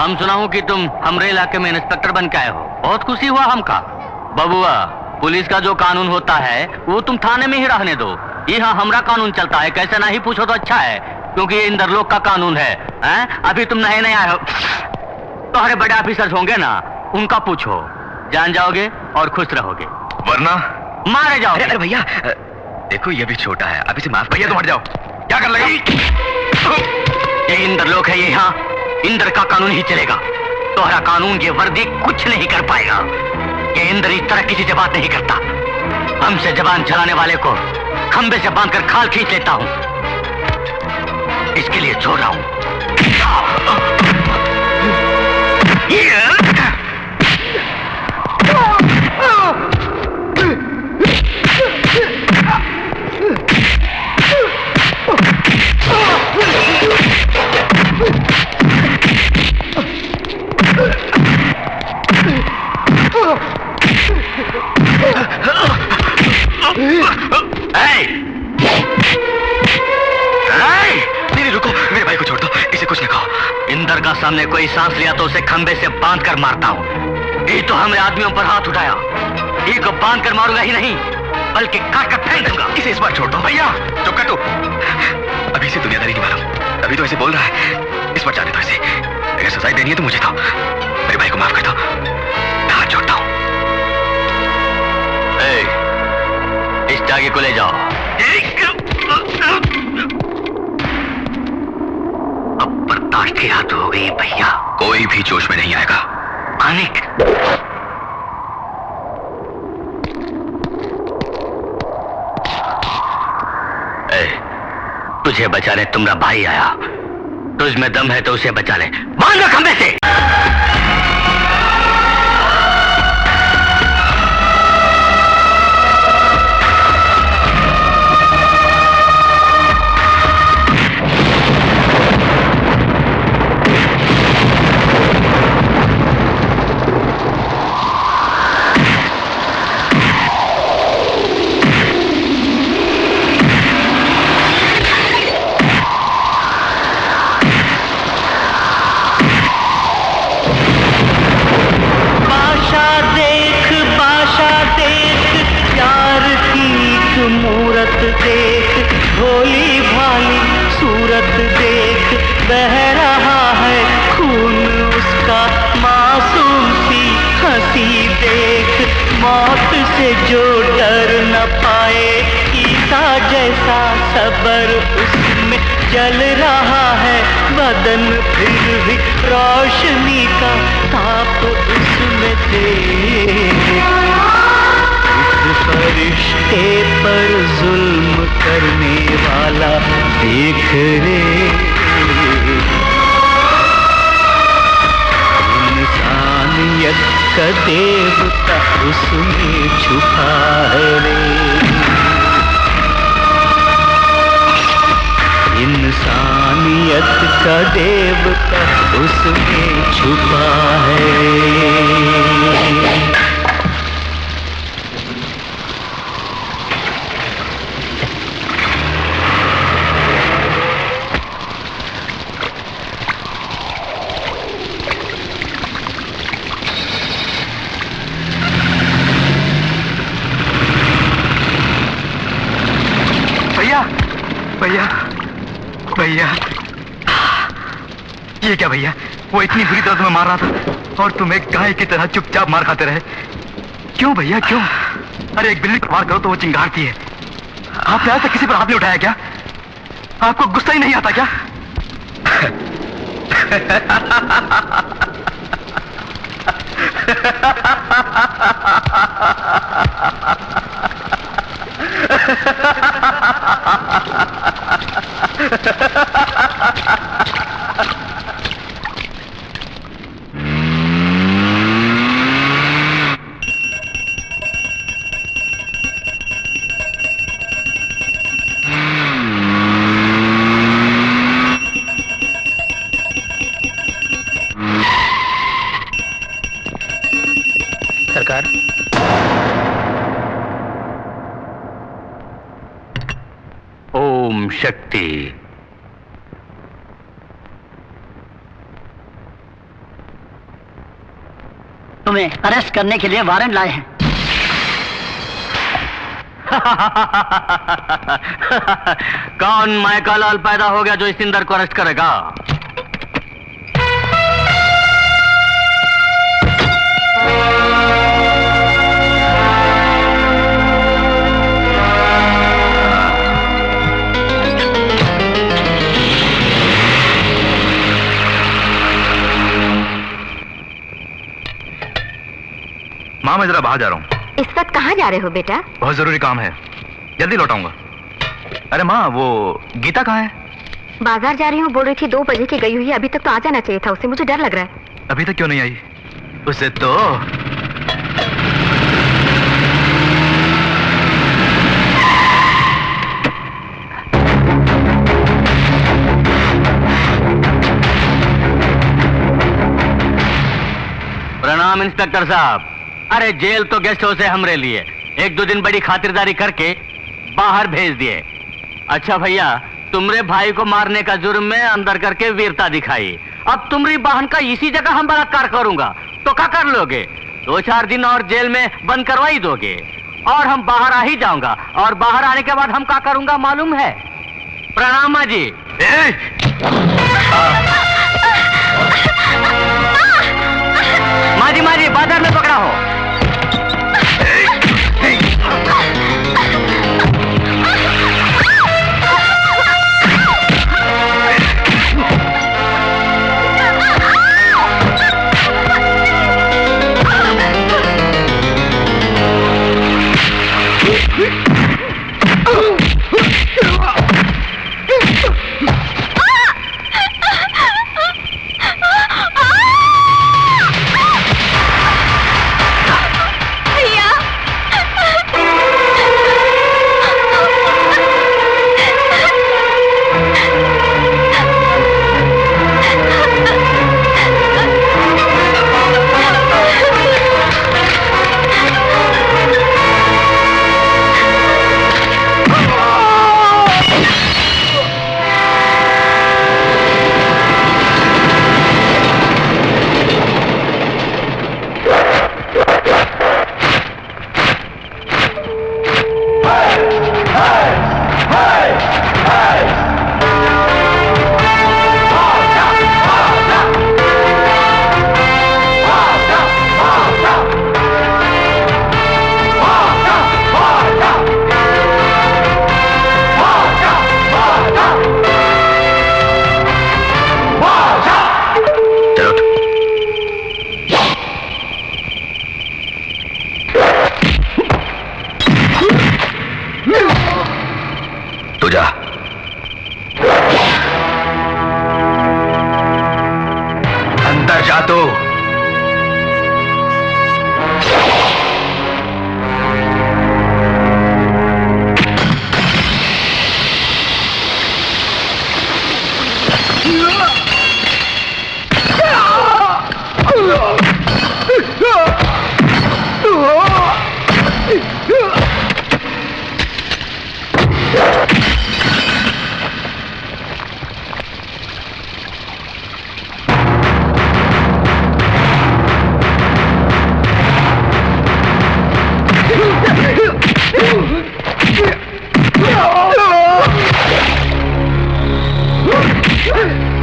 हम सुना हूँ कि तुम हमरे इलाके में इंस्पेक्टर बन के आए हो, बहुत खुशी हुआ हमका। बबुआ, पुलिस का जो कानून होता है वो तुम थाने में ही रहने दो। यहाँ हमरा कानून चलता है, कैसे नहीं पूछो तो अच्छा है, क्योंकि ये इंदरलोक का कानून है। अभी तुम नए नए आए हो, तुम्हारे बड़े ऑफिसर्स होंगे ना, उनका पूछो, जान जाओगे और खुश रहोगे, वरना मारे जाओगे। अरे भैया देखो, ये भी छोटा है, अभी से माफ। भैया तुम हट जाओ, क्या कर लेगा? ये इंद्रलोक है, यहाँ इंद्र का कानून ही चलेगा। तुम्हारा कानून ये वर्दी कुछ नहीं कर पाएगा। ये इंद्र इस तरह किसी से बात नहीं करता। हमसे जबान चलाने वाले को खंबे से बांधकर खाल खींच लेता हूँ, इसके लिए छोड़ रहा हूँ। नहीं रुको, मेरे भाई को छोड़ दो, इसे कुछ नहीं कहो। इंदर का सामने कोई सांस लिया तो उसे खंबे से बांध कर मारता हूँ। ये तो हमने आदमियों पर हाथ उठाया, ये को बांध कर मारूंगा ही नहीं, बल्कि काट कर फेंक दूंगा। इसे इस बार छोड़ दो। भैया चुप कर तू, अभी से दुनियादारी नहीं मालूम, अभी तो ऐसे बोल रहा है। इस बार जाने दो इसे, अगर सजाई देनी है तो मुझे दो, मेरे भाई को माफ कर दो, मैं हाथ जोड़ता हूँ। इस जागे को ले जाओ। अब बर्दाश्त की हद हो गई भैया, कोई भी जोश में नहीं आएगा। अनिक, तुझे बचाने तुम्हारा भाई आया, तुझ में दम है तो उसे बचा ले, बांध खंबे से। जो डर न पाए, ईसा जैसा सबर उसमें जल रहा है बदन, फिर भी रोशनी का ताप उसमें देख। उस फरिश्ते पर जुल्म करने वाला देख रे, इंसानियत का देवता उसमें छुपा है रे, इंसानियत का देवता उसमें छुपा है। भैया भैया, ये क्या भैया, वो इतनी बुरी दर्द में मार रहा था और तुम एक गाय की तरह चुपचाप मार खाते रहे। क्यों भैया क्यों? अरे एक बिल्ली को मार करो तो वो चिंगारती है। आपने आज तक किसी पर हाथ नहीं उठाया क्या? आपको गुस्सा ही नहीं आता क्या? सरकार, ओम शक्ति। तुम्हें अरेस्ट करने के लिए वारंट लाए हैं। कौन मायका लाल पैदा हो गया जो इस इंदर को अरेस्ट करेगा? माँ मैं जरा बाहर जा रहा हूँ। इस वक्त कहाँ जा रहे हो बेटा? बहुत जरूरी काम है, जल्दी लौटाऊंगा। अरे माँ वो गीता कहाँ है? बाजार जा रही हूँ, बोल रही थी 2 बजे की गई हुई है, अभी तक तो आ जाना चाहिए था उसे, मुझे डर लग रहा है। अभी तक क्यों नहीं आई? उसे तो प्रणाम इंस्पेक्टर साहब। अरे जेल तो गेस्ट हाउस है हमरे लिए, 1-2 दिन बड़ी खातिरदारी करके बाहर भेज दिए। अच्छा भैया, तुमरे भाई को मारने का जुर्म में अंदर करके वीरता दिखाई, अब तुम्हारी बहन का इसी जगह हम बलात्कार करूंगा तो क्या कर लोगे? 2-4 दिन और जेल में बंद करवा ही दोगे और हम बाहर आ ही जाऊंगा, और बाहर आने के बाद हम क्या करूंगा मालूम है? प्रणाम माँ जी। माँ जी बाजार में पकड़ा हो।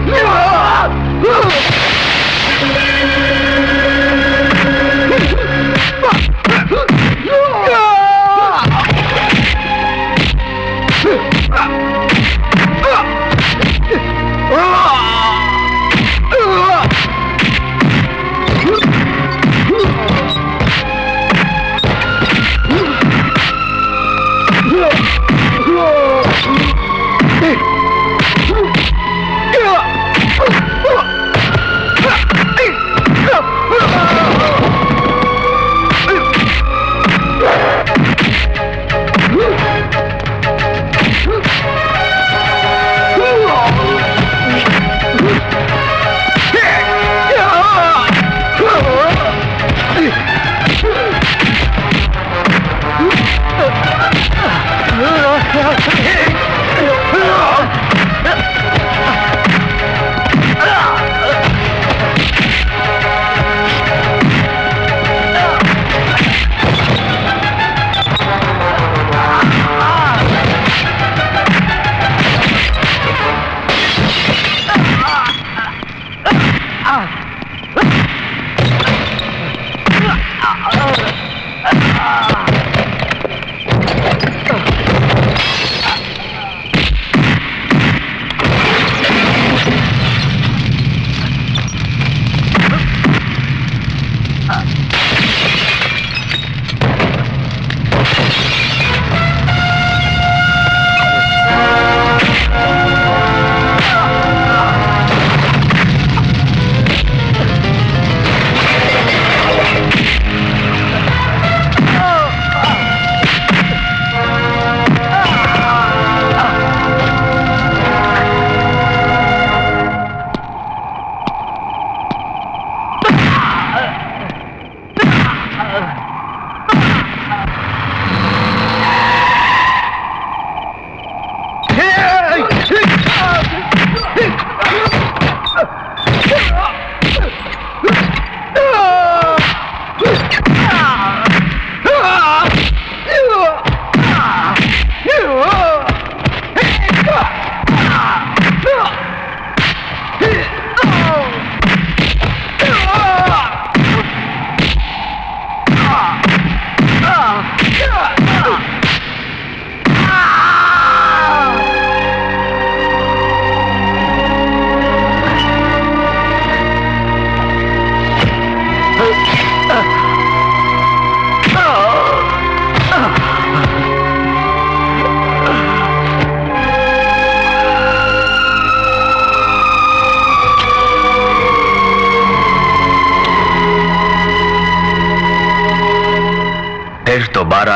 No!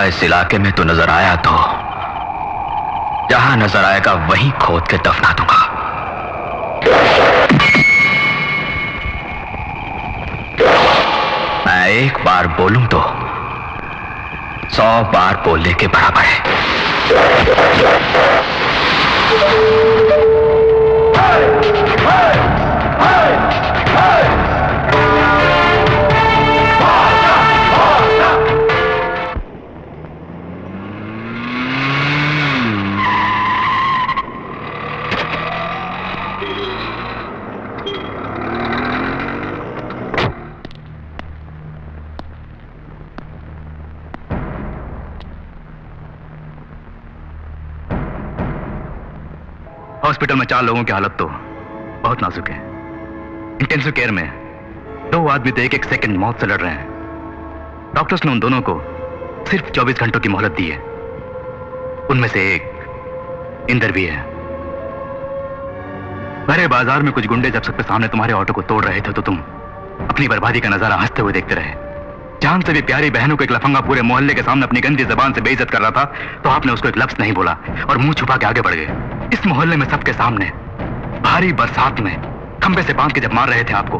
मौका इस इलाके में तो नजर आया तो जहां नजर आएगा वहीं खोद के दफना दूंगा। मैं एक बार बोलूं तो 100 बार बोलने के बराबर है। हॉस्पिटल में 4 लोगों की हालत तो बहुत नाजुक है। इंटेंसिव केयर में 2 आदमी तो एक सेकंड मौत से लड़ रहे हैं। डॉक्टर्स ने उन दोनों को सिर्फ 24 घंटों की मोहलत दी है। उनमें से एक इंदर भी है। भरे बाजार में कुछ गुंडे जब सबके सामने तुम्हारे ऑटो को तोड़ रहे थे तो तुम अपनी बर्बादी का नजारा हंसते हुए देखते रहे। जान से भी प्यारी बहनों को एक लफंगा पूरे मोहल्ले के सामने अपनी गंदी जबान से बेइज्जत कर रहा था तो आपने उसको एक लफ्ज नहीं बोला और मुंह छुपा के आगे बढ़ गए। इस मोहल्ले में सबके सामने भारी बरसात में खंबे से बांध के जब मार रहे थे आपको,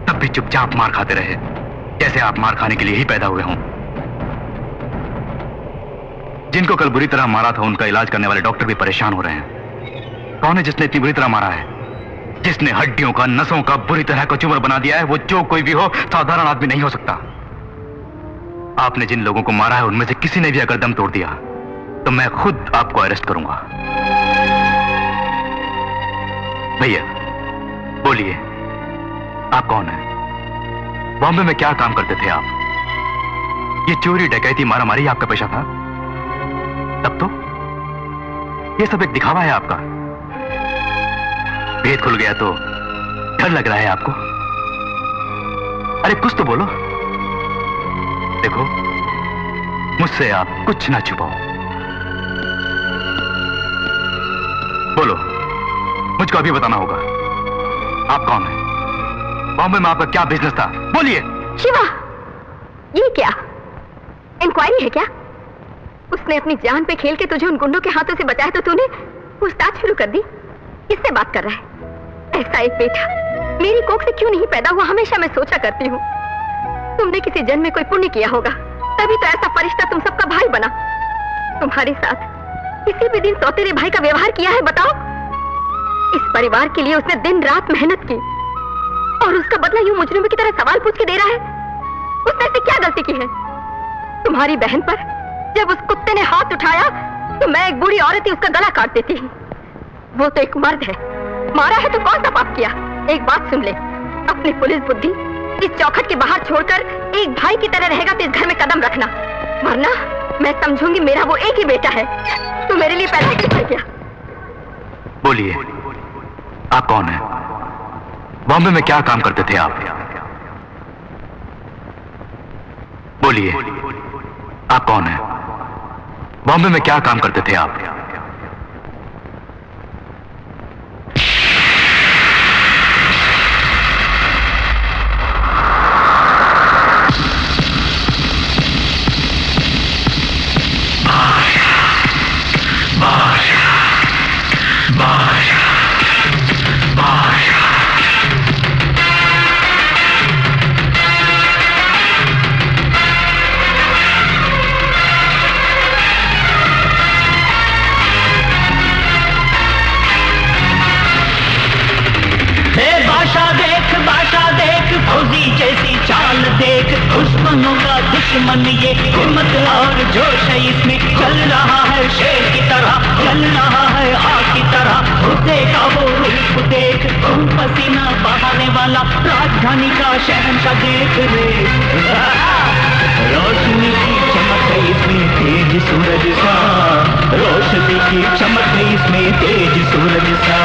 तब भी चुपचाप मार खाते रहे, जैसे आप मार खाने के लिए ही पैदा हुए हों। जिनको कल बुरी तरह मारा था उनका इलाज करने वाले डॉक्टर भी परेशान हो रहे हैं। कौन है जिसने इतनी बुरी तरह मारा है? जिसने हड्डियों का, नसों का बुरी तरह को चूमर बना दिया है, वो जो कोई भी हो, साधारण आदमी नहीं हो सकता। आपने जिन लोगों को मारा है उनमें से किसी ने भी अगर दम तोड़ दिया तो मैं खुद आपको अरेस्ट करूंगा। भैया बोलिए, आप कौन हैं? बॉम्बे में क्या काम करते थे आप? ये चोरी, डकैती, मारामारी आपका पेशा था? तब तो ये सब एक दिखावा है आपका। भेद खुल गया तो डर लग रहा है आपको? अरे कुछ तो बोलो। देखो, मुझसे आप कुछ ना छुपाओ। बोलो, मुझको अभी बताना होगा। आप कौन हैं? बॉम्बे में आपका क्या बिजनेस था? बोलिए। शिवा, ये क्या इंक्वायरी है क्या? उसने अपनी जान पे खेल के तुझे उन गुंडों के हाथों से बचाया तो तूने पूछताछ शुरू कर दी। किससे बात कर रहा है? ऐसा एक बेटा मेरी कोख से क्यों नहीं पैदा हुआ, हमेशा मैं सोचा करती हूँ। तुमने किसी जन्म में कोई पुण्य किया होगा, तभी तो ऐसा फरिश्ता तुम सबका भाई बना। तुम्हारे साथ किसी भी दिन सौतेरे भाई का व्यवहार किया है? बताओ। इस परिवार के लिए उसने दिन रात मेहनत की और उसका बदला यूं मुजरिमों की तरह सवाल पूछ के दे रहा है। उसने ऐसी क्या गलती की है? तुम्हारी बहन पर जब उस कुत्ते ने हाथ उठाया तो मैं एक बूढ़ी औरत ही उसका गला काट देती। वो तो एक मर्द है, मारा है तो कौन सा पाप किया? एक बात सुन ले, अपनी पुलिस बुद्धि इस चौखट के बाहर छोड़कर एक भाई की तरह रहेगा तो इस घर में कदम रखना, वरना मैं समझूंगी मेरा वो एक ही बेटा है। तू मेरे लिए पैदा क्यों कर गया? बोलिए, आप कौन हैं? बॉम्बे में क्या काम करते थे आप? बोलिए, आप कौन हैं? बॉम्बे में क्या काम करते थे आप? फौजी जैसी चाल देख, दुश्मनों का दुश्मन ये हिम्मत और जोश है इसमें। चल रहा है शेर की तरह, चल रहा है आग की तरह। उसे का वो रूप देख, खून पसीना बहाने वाला राजधानी का शहंशाह देख रे। रोशनी की चमक है इसमें तेज सूरज सा, रोशनी की चमक है इसमें तेज सूरज सा।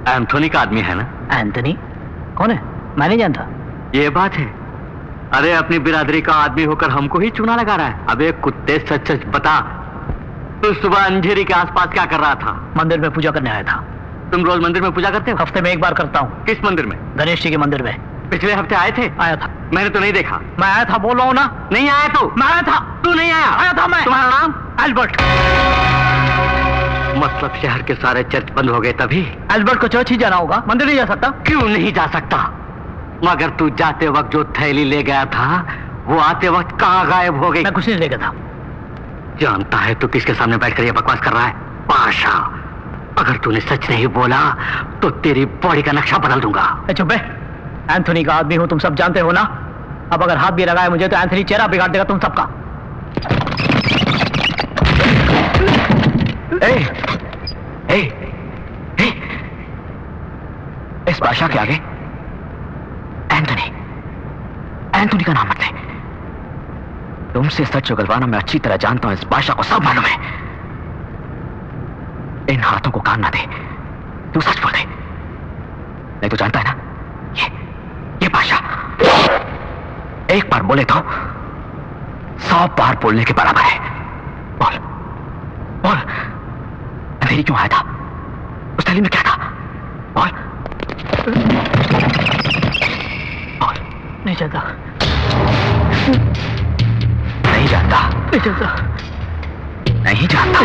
एंथोनी का आदमी है ना? एंथनी कौन है? मैं नहीं जानता। ये बात है। अरे अपनी बिरादरी का आदमी होकर हमको ही चूना लगा रहा है। अबे कुत्ते, सच सच बता, तू सुबह अंधेरी के आसपास क्या कर रहा था? मंदिर में पूजा करने आया था। तुम रोज मंदिर में पूजा करते हो? हफ्ते में एक बार करता हूँ। किस मंदिर में? गणेश जी के मंदिर में। पिछले हफ्ते आए थे? आया था। मैंने तो नहीं देखा। मैं आया था, बोल रहा हूँ ना। नहीं आया तू? मैं आया था। तू नहीं आया? आया था मैं। तुम्हारा नाम? एल्बर्ट। मतलब शहर के सारे चर्च बंद हो गए तभी? एल्बर्ट को चर्च ही जाना होगा, मंदिर नहीं जा सकता। क्यों नहीं जा सकता? मगर तू जाते वक्त जो थैली ले गया था वो आते वक्त कहाँ गायब हो गई? मैं कुछ नहीं ले गया था। जानता है तू किसके सामने बैठकर ये बकवास कर रहा है? पाशा, अगर तूने सच नहीं बोला तो तेरी बॉडी का नक्शा बदल दूंगा। चुप है, एंथोनी का आदमी हूं, तुम सब जानते हो ना। अब अगर हाथ भी लगाए मुझे तो एंथोनी चेहरा बिगाड़ देगा तुम सबका। इस बादशाह के आगे एंथोनी का नाम मत ले। तुमसे सच उगलवाना मैं अच्छी तरह जानता हूं। इस बादशाह को सब मालूम है। इन हाथों को कान ना दे, तू सच बोल दे, नहीं तो जानता है ना ये बादशाह एक बार बोले तो 100 बार बोलने के बराबर है। बोल बोल, अंधेरी क्यों आया था? उस थैली में क्या था? बोल बोल। नहीं जानता। नहीं जानता? नहीं जानता। नहीं जानता।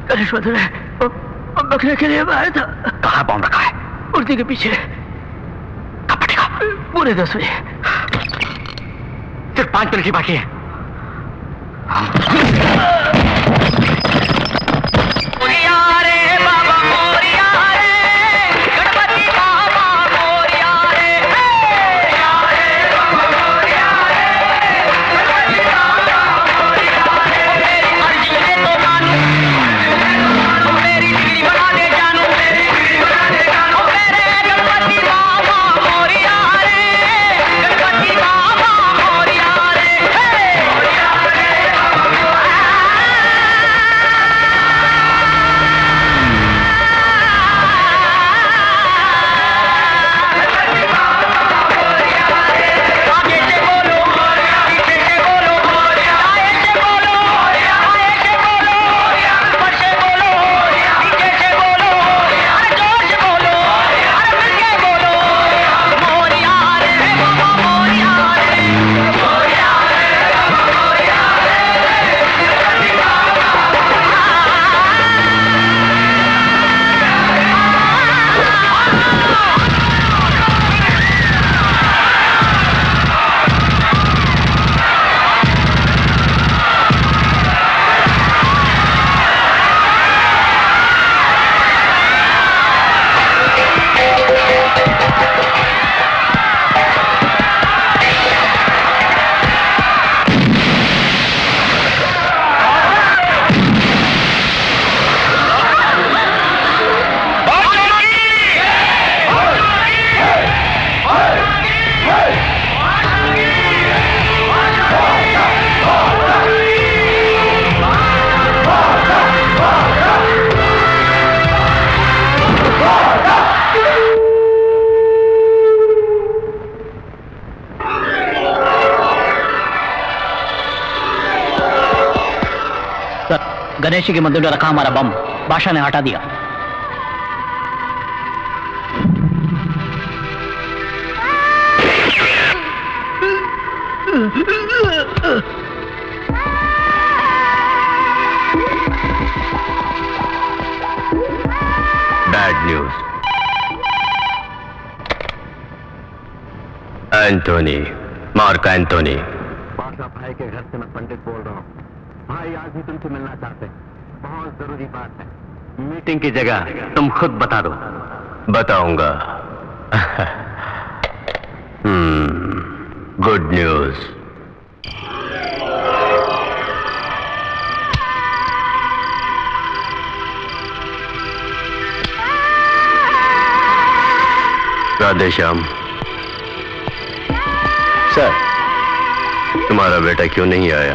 गणेश मंदिर है, बकरे के लिए आया था। कहाँ बॉम्ब रखा है? मूर्ति के पीछे। कब फटेगा? पूरे 10 बजे। सिर्फ 5 मिनट ही बाकी है। गणेश जी के मंदिर में रखा हमारा बम बादशाह ने हटा दिया। Bad news. Anthony, mark Anthony. बादशाह भाई के घर से मैं पंडित बोल रहा हूँ। भाई आज भी तुमसे मिलना चाहते हैं। बहुत जरूरी बात है। मीटिंग की जगह तुम खुद बता दो। बताऊंगा। Good news. Radhe Shyam. Sir, तुम्हारा बेटा क्यों नहीं आया?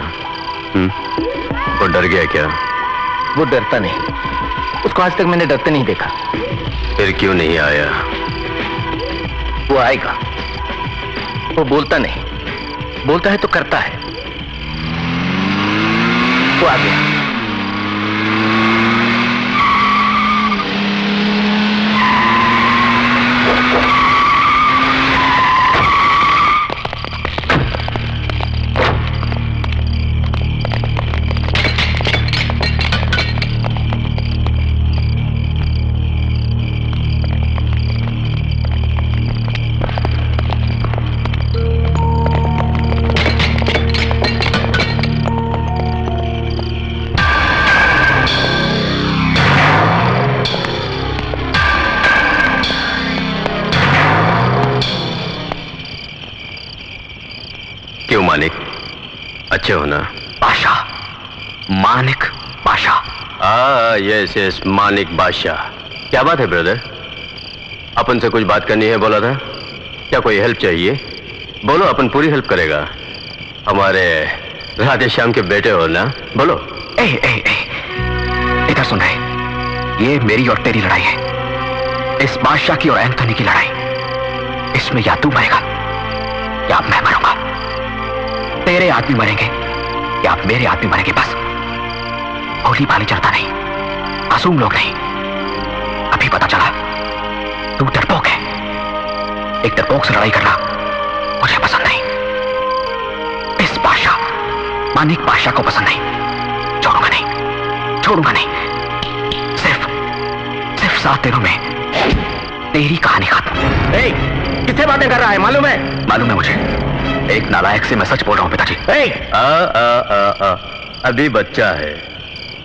वो डर गया क्या? वो डरता नहीं, उसको आज तक मैंने डरते नहीं देखा। फिर क्यों नहीं आया? वो आएगा। वो बोलता नहीं, बोलता है तो करता है। वो आ गया। क्यों मानिक, अच्छे हो ना? बादशाह, मानिक बादशाह। यस यस, मानिक बादशाह। क्या बात है ब्रदर? अपन से कुछ बात करनी है बोला था। क्या कोई हेल्प चाहिए? बोलो, अपन पूरी हेल्प करेगा। हमारे राधे श्याम के बेटे हो ना, बोलो। इधर सुन रहे, ये मेरी और तेरी लड़ाई है, इस बादशाह की और एंथोनी की लड़ाई। इसमें या तू मरेगा या मैं मरूंगा। तेरे आदमी मरेंगे या मेरे आदमी मरेंगे, बस। भोली भाली चलता नहीं, मासूम लोग नहीं। अभी पता चला तू डरपोक है। एक डरपोक से लड़ाई करना मुझे पसंद नहीं। इस बादशाह, मानिक बादशाह को पसंद नहीं। छोड़ूंगा नहीं, छोड़ूंगा नहीं। सिर्फ 7 दिनों में तेरी कहानी खत्म। किससे बातें कर रहा है? मालूम है? मालूम है मुझे। एक नालायक से मैं सच बोल रहा हूं पिताजी। अभी बच्चा है।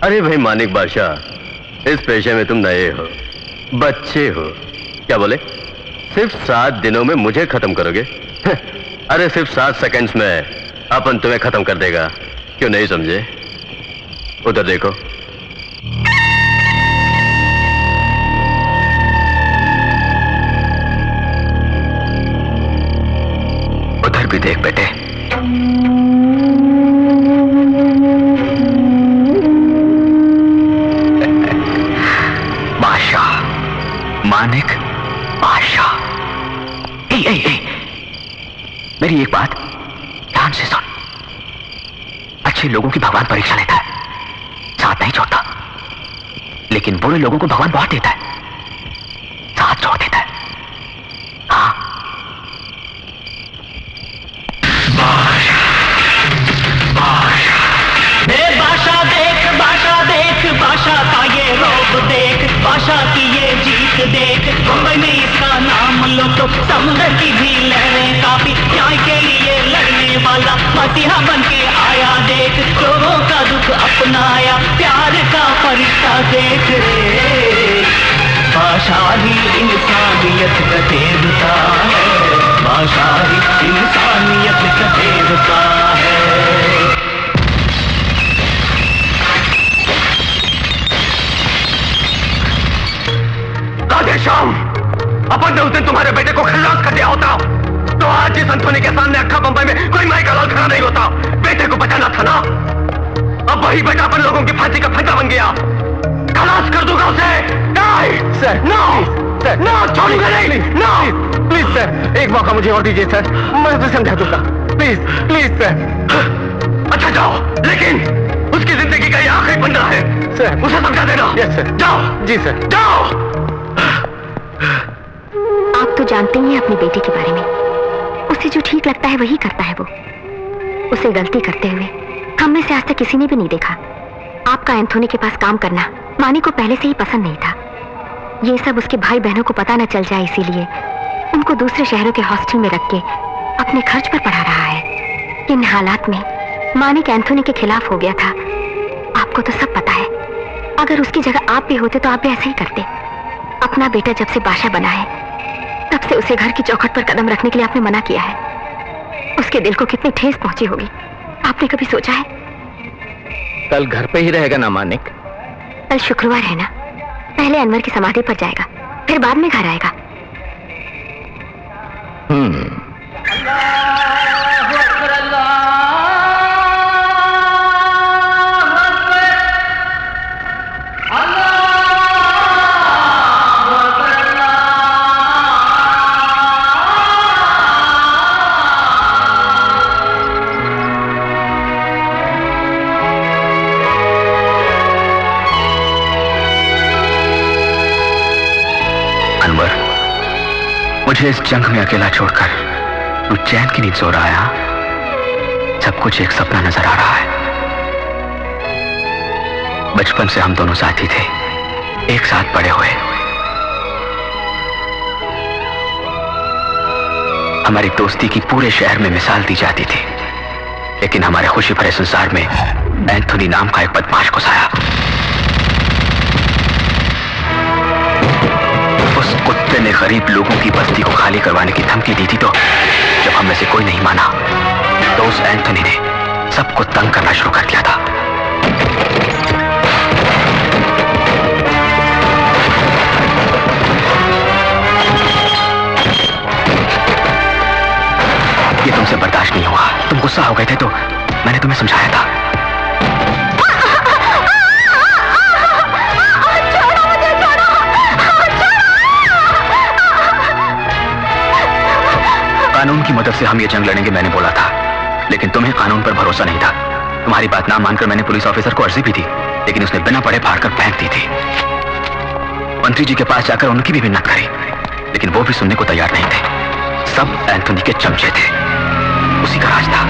अरे भाई मानिक बादशाह, इस पेशे में तुम नए हो, बच्चे हो। क्या बोले? सिर्फ 7 दिनों में मुझे खत्म करोगे? अरे सिर्फ 7 सेकंड्स में अपन तुम्हें खत्म कर देगा। क्यों नहीं समझे? उधर देखो। उधर भी देख बेटे। बादशाह, मानिक बादशाह। मेरी एक बात ध्यान से सुन। अच्छे लोगों की भगवान परीक्षा लेता है, साथ नहीं छोड़ता। लेकिन बुरे लोगों को भगवान बहुत देता है, साथ छोड़ देता है। हाँ, बादशाह का ये रौब देख, बादशाह की ये जीत देख। मुंबई में इसका नाम लो तो समुद्र की भी लहरें काफी। न्याय के लिए लड़ने वाला मसीहा बन के आया देख। लोगों का दुख अपनाया, प्यार का फरिश्ता देख रे। बादशाह ही इंसानियत का देवता है, बादशाह ही इंसानियत का देवता है। श्याम, अपन ने उस दिन तुम्हारे बेटे को खल्लास कर दिया होता तो आज इस एंथोनी के सामने अक्खा बंबई में कोई माई का लाल खड़ा नहीं होता। बेटे को बचाना था ना। अब वही बेटा अपन लोगों की फांसी का फंदा बन गया। खलास कर दूंगा उसे। नहीं सर, नो सर, नो, छोड़ूंगा नहीं। नो प्लीज सर, एक मौका मुझे और दीजिए सर, मैं उसे समझा दूंगा। Please please sir. अच्छा जाओ, लेकिन उसकी जिंदगी का ये आखिरी बंदा है सर, उसे समझा देना। Yes sir. जाओ। जी सर, जाओ। आप तो जानते ही हैं अपनी बेटी के बारे में। उसे जो ठीक लगता है वही करता है वो। उसे गलती करते हुए हम में से आज तक किसी ने भी नहीं देखा। आपका एंथोनी के पास काम करना मानी को पहले से ही पसंद नहीं था। ये सब उसके भाई बहनों को पता न चल जाए, इसीलिए उनको दूसरे शहरों के हॉस्टल में रख के अपने खर्च पर पढ़ा रहा है। इन हालात में मानिक एंथोनी के खिलाफ हो गया था। आपको तो सब पता है। अगर उसकी जगह आप भी होते तो आप भी ऐसा ही करते। अपना बेटा जब से बादशाह बना है तब से उसे घर की चौखट पर कदम रखने के लिए आपने मना किया है। उसके दिल को कितनी ठेस पहुंची होगी, आपने कभी सोचा है? कल घर पे ही रहेगा ना मानिक? कल शुक्रवार है ना, पहले अनवर की समाधि पर जाएगा, फिर बाद में घर आएगा। मुझे इस जंग में अकेला छोड़कर तू चैन की नींद सो रहा है? हाँ? सब कुछ एक सपना नजर आ रहा है। बचपन से हम दोनों साथी थे, एक साथ बड़े हुए। हमारी दोस्ती की पूरे शहर में मिसाल दी जाती थी, लेकिन हमारे खुशी भरे संसार में एंथोनी नाम का एक बदमाश घुसाया। उस कुत्ते ने गरीब लोगों की बस्ती को खाली करवाने की धमकी दी थी, तो जब हम में से कोई नहीं माना तो उस एंथोनी ने सबको तंग करना शुरू कर दिया था। ये तुमसे बर्दाश्त नहीं हुआ, तुम गुस्सा हो गए थे, तो मैंने तुम्हें समझाया था। कानून की मदद से हम ये जंग लड़ेंगे, मैंने बोला था, लेकिन तुम्हें कानून पर भरोसा नहीं था। तुम्हारी बात ना मानकर मैंने पुलिस ऑफिसर को अर्जी भी दी, लेकिन उसने बिना पढ़े फाड़ कर फेंक दी थी। मंत्री जी के पास जाकर उनकी भी मिन्नत करी, लेकिन वो भी सुनने को तैयार नहीं थे। सब एंथोनी के चमचे थे, उसी का राज था।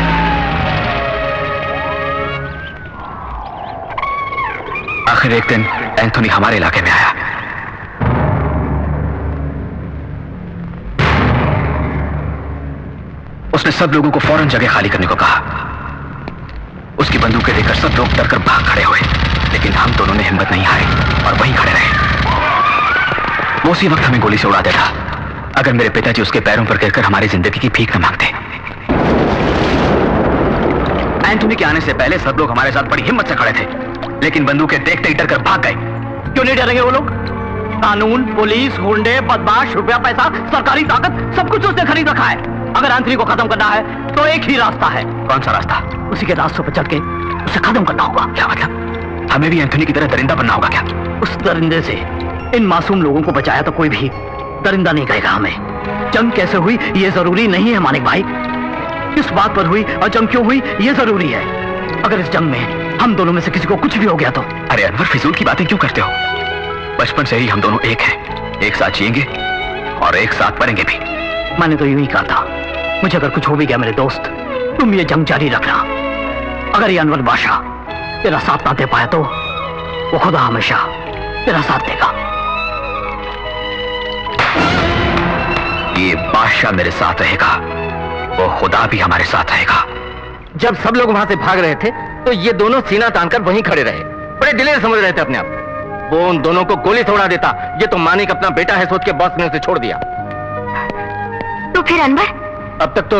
आखिर एक दिन एंथोनी हमारे इलाके में आया। उसने सब लोगों को फौरन जगह खाली करने को कहा। उसकी बंदूकें देखकर सब लोग डरकर भाग खड़े हुए, लेकिन हम दोनों ने हिम्मत नहीं हारी और वहीं खड़े रहे। वो उसी वक्त हमें गोली से उड़ा देता अगर मेरे पिताजी उसके पैरों पर गिरकर हमारी जिंदगी की भीख न मांगते। एंथोनी के आने से पहले सब लोग हमारे साथ बड़ी हिम्मत से खड़े थे, लेकिन बंदूकें देखते ही डरकर भाग गए। क्यों नहीं डरेंगे वो लोग? कानून, पुलिस, गुंडे, बदमाश, रुपया पैसा, सरकारी ताकत, सब कुछ उसने खरीद रखा है। अगर एंथोनी को खत्म करना है तो एक ही रास्ता है। कौन सा रास्ता? उसी के रास्तों पर चढ़ के उसे खत्म करना होगा। क्या मतलब? हमें भी एंथोनी की तरह दरिंदा बनना होगा क्या? उस दरिंदे से इन मासूम लोगों को बचाया तो कोई भी दरिंदा नहीं कहेगा हमें। जंग कैसे हुई ये जरूरी नहीं है मानिक भाई, किस बात पर हुई और जंग क्यों हुई ये जरूरी है। अगर इस जंग में हम दोनों में से किसी को कुछ भी हो गया तो? अरे अनवर, फिजूल की बातें क्यों करते हो? बचपन से ही हम दोनों एक हैं, एक साथ जिएंगे और एक साथ मरेंगे भी। मैंने तो यूं ही कहा था, मुझे अगर कुछ हो भी गया मेरे दोस्त, तुम ये जंग जारी रखना। अगर ये अनवर बादशाह तेरा साथ ना दे पाया तो वो खुदा हमेशा तेरा साथ देगा। ये बादशाह मेरे साथ रहेगा, वो खुदा भी हमारे साथ रहेगा। जब सब लोग वहां से भाग रहे थे तो ये दोनों सीना तानकर वहीं खड़े रहे, बड़े दिलेर समझ रहे थे अपने आप। वो उन दोनों को गोली से उड़ा देता, ये तो मानिक अपना बेटा है सोच के बॉस ने उसे छोड़ दिया। तो फिर अनवर? अब तक तो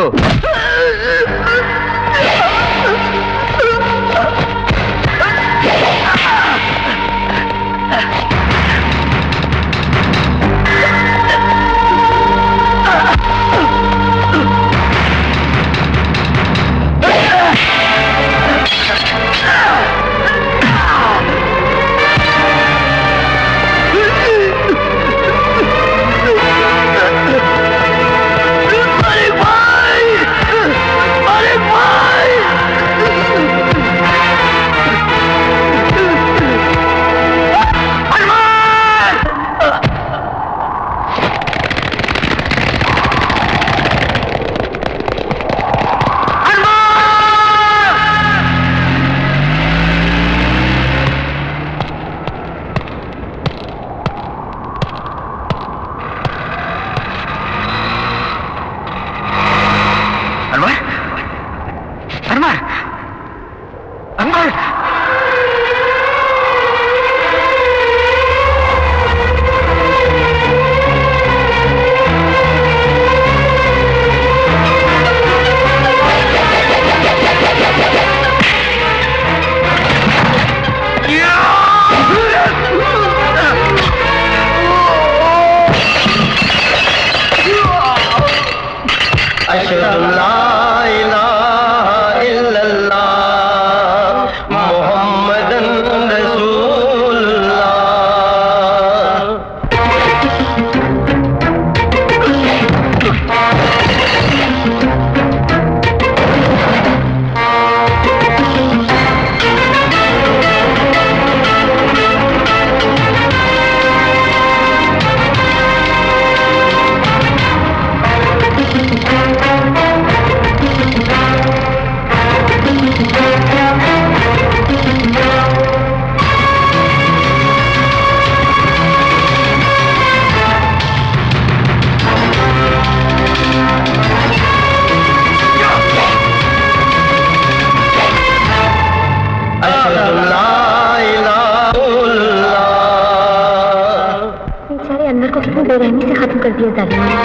बेरहमी से खत्म कर दिया जालिम ने।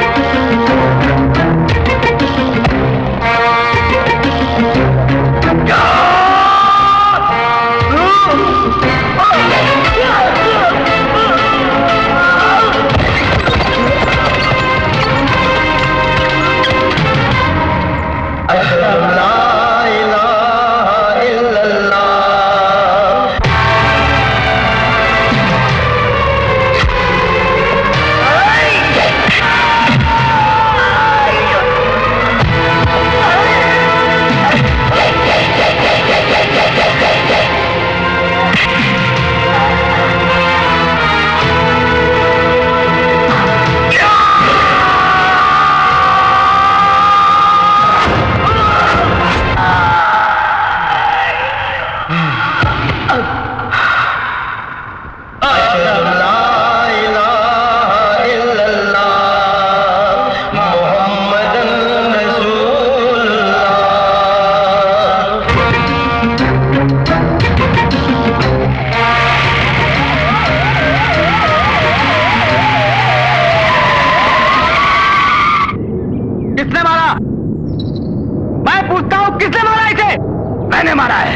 मैंने मारा है।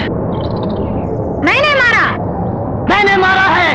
मैंने मारा। मैंने मारा है।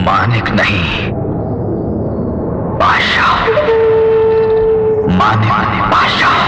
मानिक नहीं, बादशाह। मानिक बादशाह।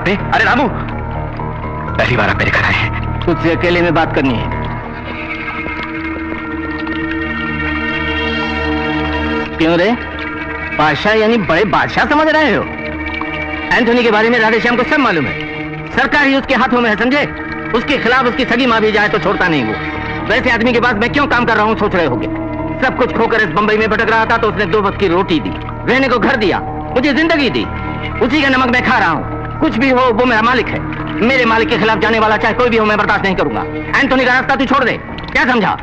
पे? अरे रामू, पहली बार आप मेरे घर आए हैं। तुझसे अकेले में बात करनी है। क्यों रे? बादशाह यानी बड़े बादशाह समझ रहे हो? एंथोनी के बारे में राधेश्याम को सब मालूम है। सरकार ही उसके हाथों में है, समझे? उसके खिलाफ उसकी सगी माँ भी जाए तो छोड़ता नहीं वो। वैसे आदमी के पास मैं क्यों काम कर रहा हूँ सोच रहे होगे। सब कुछ खोकर इस बंबई में भटक रहा था तो उसने 2 वक्त की रोटी दी, रहने को घर दिया, मुझे जिंदगी दी। उसी का नमक मैं खा रहा हूँ। कुछ भी हो वो मेरा मालिक है। मेरे मालिक के खिलाफ जाने वाला चाहे कोई भी हो, मैं बर्दाश्त नहीं करूंगा। एंथोनी का रास्ता तू छोड़ दे, क्या समझा?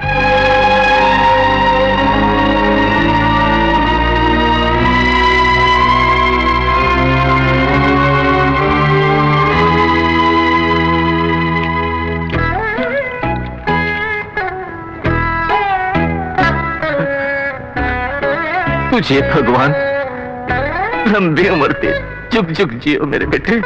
तुझे भगवान लंबी उम्र दे, चुप चुप जियो मेरे बेटे।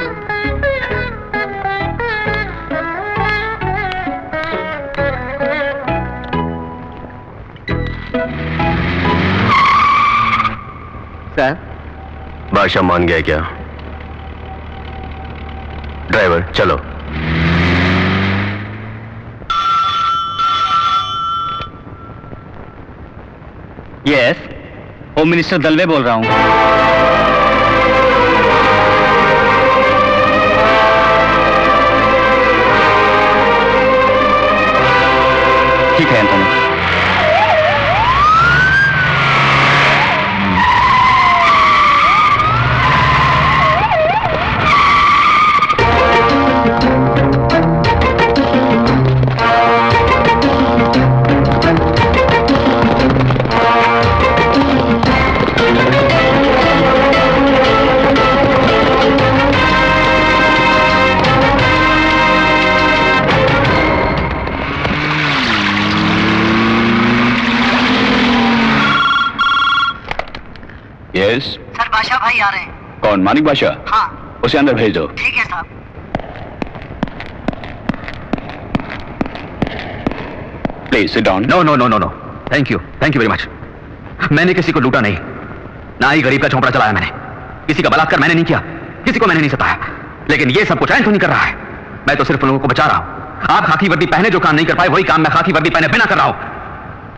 सर। बादशाह मान गया क्या? ड्राइवर चलो। यस, होम मिनिस्टर दलवे बोल रहा हूं। ठीक है एंथोनी। यस सर बादशाह भाई आ रहे हैं। कौन? मानिक बादशाह? हाँ उसे अंदर भेज दो। ठीक है साहब। Please sit down. No no no no no, thank you very much. मैंने किसी को लूटा नहीं, ना ही गरीब का झोंपड़ा चलाया मैंने, किसी का बलात्कार मैंने नहीं किया, किसी को मैंने नहीं सताया, लेकिन ये सब कुछ एंथोनी कर रहा है। मैं तो सिर्फ लोगों को बचा रहा हूं। आप खाकी वर्दी पहने जो काम नहीं कर पाए, वही काम मैं खाकी वर्दी पहने बिना कर रहा हूं।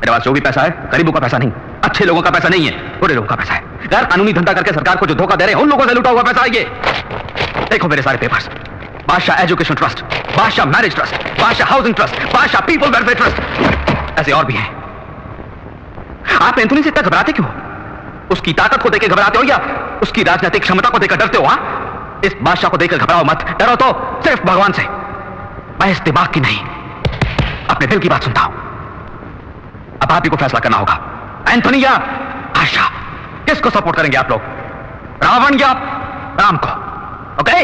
मेरे पास जो भी पैसा है गरीबों का पैसा नहीं, अच्छे लोगों का पैसा नहीं है, बुरे लोगों का पैसा है। गैर कानूनी धंधा करके सरकार को जो धोखा दे रहे हैं उन लोगों से लूटा हुआ पैसा है ये। देखो मेरे सारे पेपर्स, बादशाह एजुकेशन ट्रस्ट, बादशाह मैरिज ट्रस्ट, बादशाह हाउसिंग ट्रस्ट, बादशाह पीपल वेलफेयर ट्रस्ट, ऐसे और भी हैं। आप एंथोनी से इतना घबराते क्यों? उसकी ताकत को देखकर घबराते हो या उसकी राजनीतिक क्षमता को देखकर डरते हो? हाँ, इस बादशाह को देखकर घबराओ मत, डरो तो सिर्फ भगवान से। मैं इस दिमाग की नहीं, अपने दिल की बात सुनता हूं। अब आप ही को फैसला करना होगा, एंथोनी या बादशाह, किसको सपोर्ट करेंगे आप लोग? रावण या राम को? Okay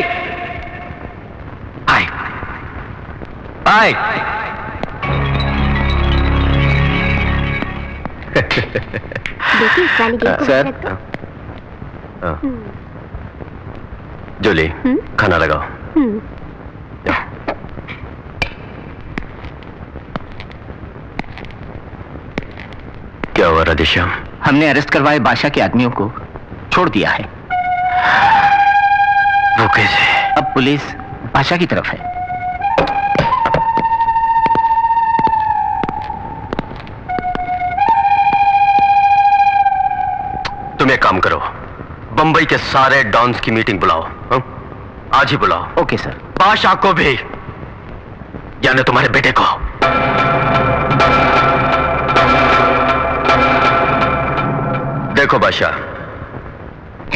bye bye. देखिए इस वाली गेट को सर, रख दो। जूली खाना लगाओ। क्या हुआ राधेश्याम? हमने अरेस्ट करवाए बादशाह के आदमियों को छोड़ दिया है। वो कैसे? अब पुलिस बादशाह की तरफ है। तुम एक काम करो, बंबई के सारे डॉन्स की मीटिंग बुलाओ। हाँ? आज ही बुलाओ। Okay sir. बादशाह को भी, यानी तुम्हारे बेटे को। देखो बादशाह,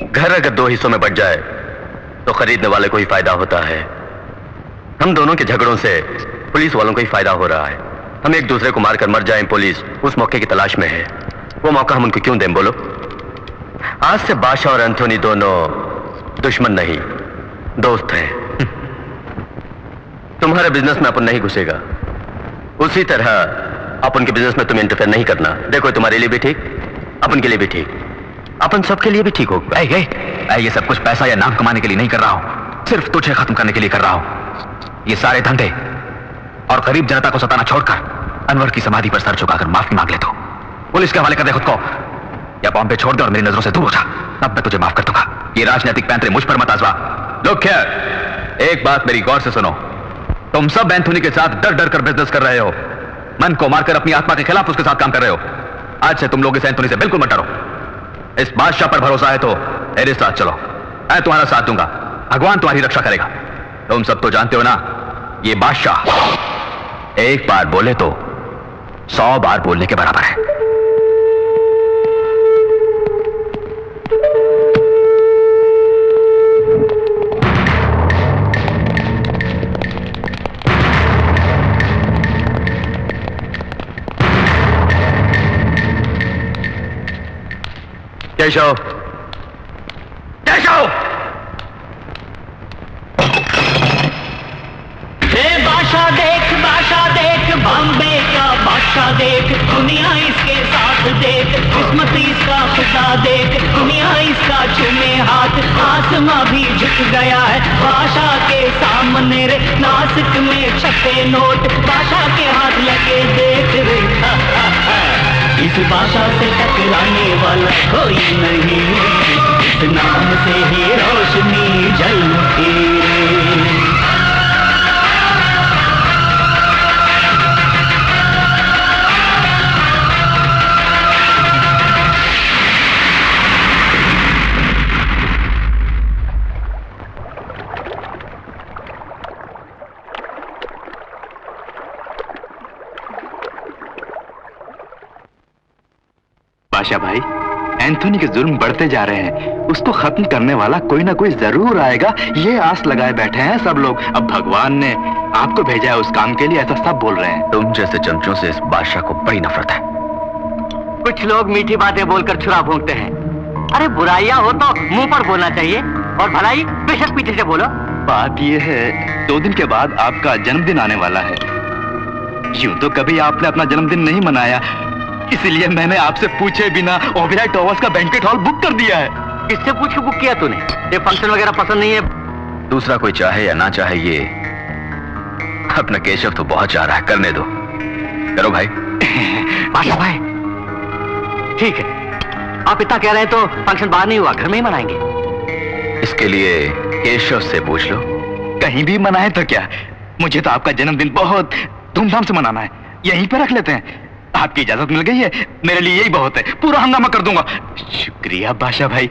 घर अगर दो हिस्सों में बट जाए तो खरीदने वाले को ही फायदा होता है। हम दोनों के झगड़ों से पुलिस वालों को ही फायदा हो रहा है। हम एक दूसरे को मारकर मर जाएं, पुलिस उस मौके की तलाश में है। वो मौका हम उनको क्यों दें बोलो? आज से बादशाह और एंथोनी दोनों दुश्मन नहीं, दोस्त हैं। तुम्हारे बिजनेस में अपन नहीं घुसेगा, उसी तरह अपन के बिजनेस में तुम इंटरफेयर नहीं करना। देखो तुम्हारे लिए भी ठीक, अपन के लिए भी ठीक, अपन सबके लिए भी ठीक होगा। ये सब कुछ पैसा या नाम कमाने के लिए नहीं कर रहा हूं, सिर्फ तुझे खत्म करने के लिए कर रहा हूं। ये सारे धंधे और गरीब जनता को सताना छोड़कर अनवर की समाधि पर सर झुकाकर माफी मांग ले तो पुलिस के हवाले कर दे खुद को, या बॉम्बे छोड़ दे और मेरी नजरों से दूर हो जा, तब मैं तुझे माफ कर दूंगा। ये राजनीतिक पैंतरे मुझ पर मत आजमा। लोग खैर, एक बात मेरी गौर से सुनो, तुम सब एंथोनी के साथ डर डर कर बिजनेस कर रहे हो, मन को मारकर अपनी आत्मा के खिलाफ उसके साथ काम कर रहे हो। आज से तुम लोग इस एंथोनी से बिल्कुल मत डरो। इस बादशाह पर भरोसा है तो मेरे साथ चलो, मैं तुम्हारा साथ दूंगा, भगवान तुम्हारी रक्षा करेगा। तुम सब तो जानते हो ना, ये बादशाह एक बार बोले तो 100 बार बोलने के बराबर है। केशव, केशव! बादशाह देख बॉम्बे का बादशाह देख, दुनिया इसके साथ देख, किस्मत इसका खुदा देख, दुनिया इसका चूमे हाथ, आसमां भी झुक गया है बादशाह के सामने रे। नासिक में छपे नोट बादशाह के हाथ लगे देख रे। इस भाषा से टकराने वाला कोई नहीं, इस नाम से ही रोशनी जल उठी। बादशाह भाई, एंथोनी के जुल्म बढ़ते जा रहे हैं, उसको खत्म करने वाला कोई ना कोई जरूर आएगा, ये आस लगाए बैठे हैं सब लोग। अब भगवान ने आपको भेजा है उस काम के लिए, ऐसा सब बोल रहे हैं। तुम जैसे चमचों से इस बादशाह को बड़ी नफरत है। कुछ लोग मीठी बातें बोलकर छुरा भोंकते हैं। अरे बुराइयां हो तो मुंह पर बोलना चाहिए, और भलाई बेशक पीछे से बोलो। बात ये है, 2 दिन के बाद आपका जन्मदिन आने वाला है। यूं तो कभी आपने अपना जन्मदिन नहीं मनाया, इसलिए मैंने आपसे पूछे बिना ओबेरॉय टॉवर्स का बैंकेट हॉल बुक कर दिया है। किससे पूछ के बुक किया तूने? ये फंक्शन वगैरह पसंद नहीं है? दूसरा कोई चाहे या ना चाहे, ये अपना केशव तो बहुत चाह रहा है, करने दो। करो भाई। बादशाह भाई ठीक है, आप इतना कह रहे हैं तो फंक्शन बाहर नहीं हुआ, घर में ही मनाएंगे। इसके लिए केशव से पूछ लो। कहीं भी मनाए तो क्या, मुझे तो आपका जन्मदिन बहुत धूमधाम से मनाना है, यहीं पे रख लेते हैं। आपकी इजाजत मिल गई है, मेरे लिए यही बहुत है, पूरा हंगामा कर दूंगा। शुक्रिया बादशाह भाई।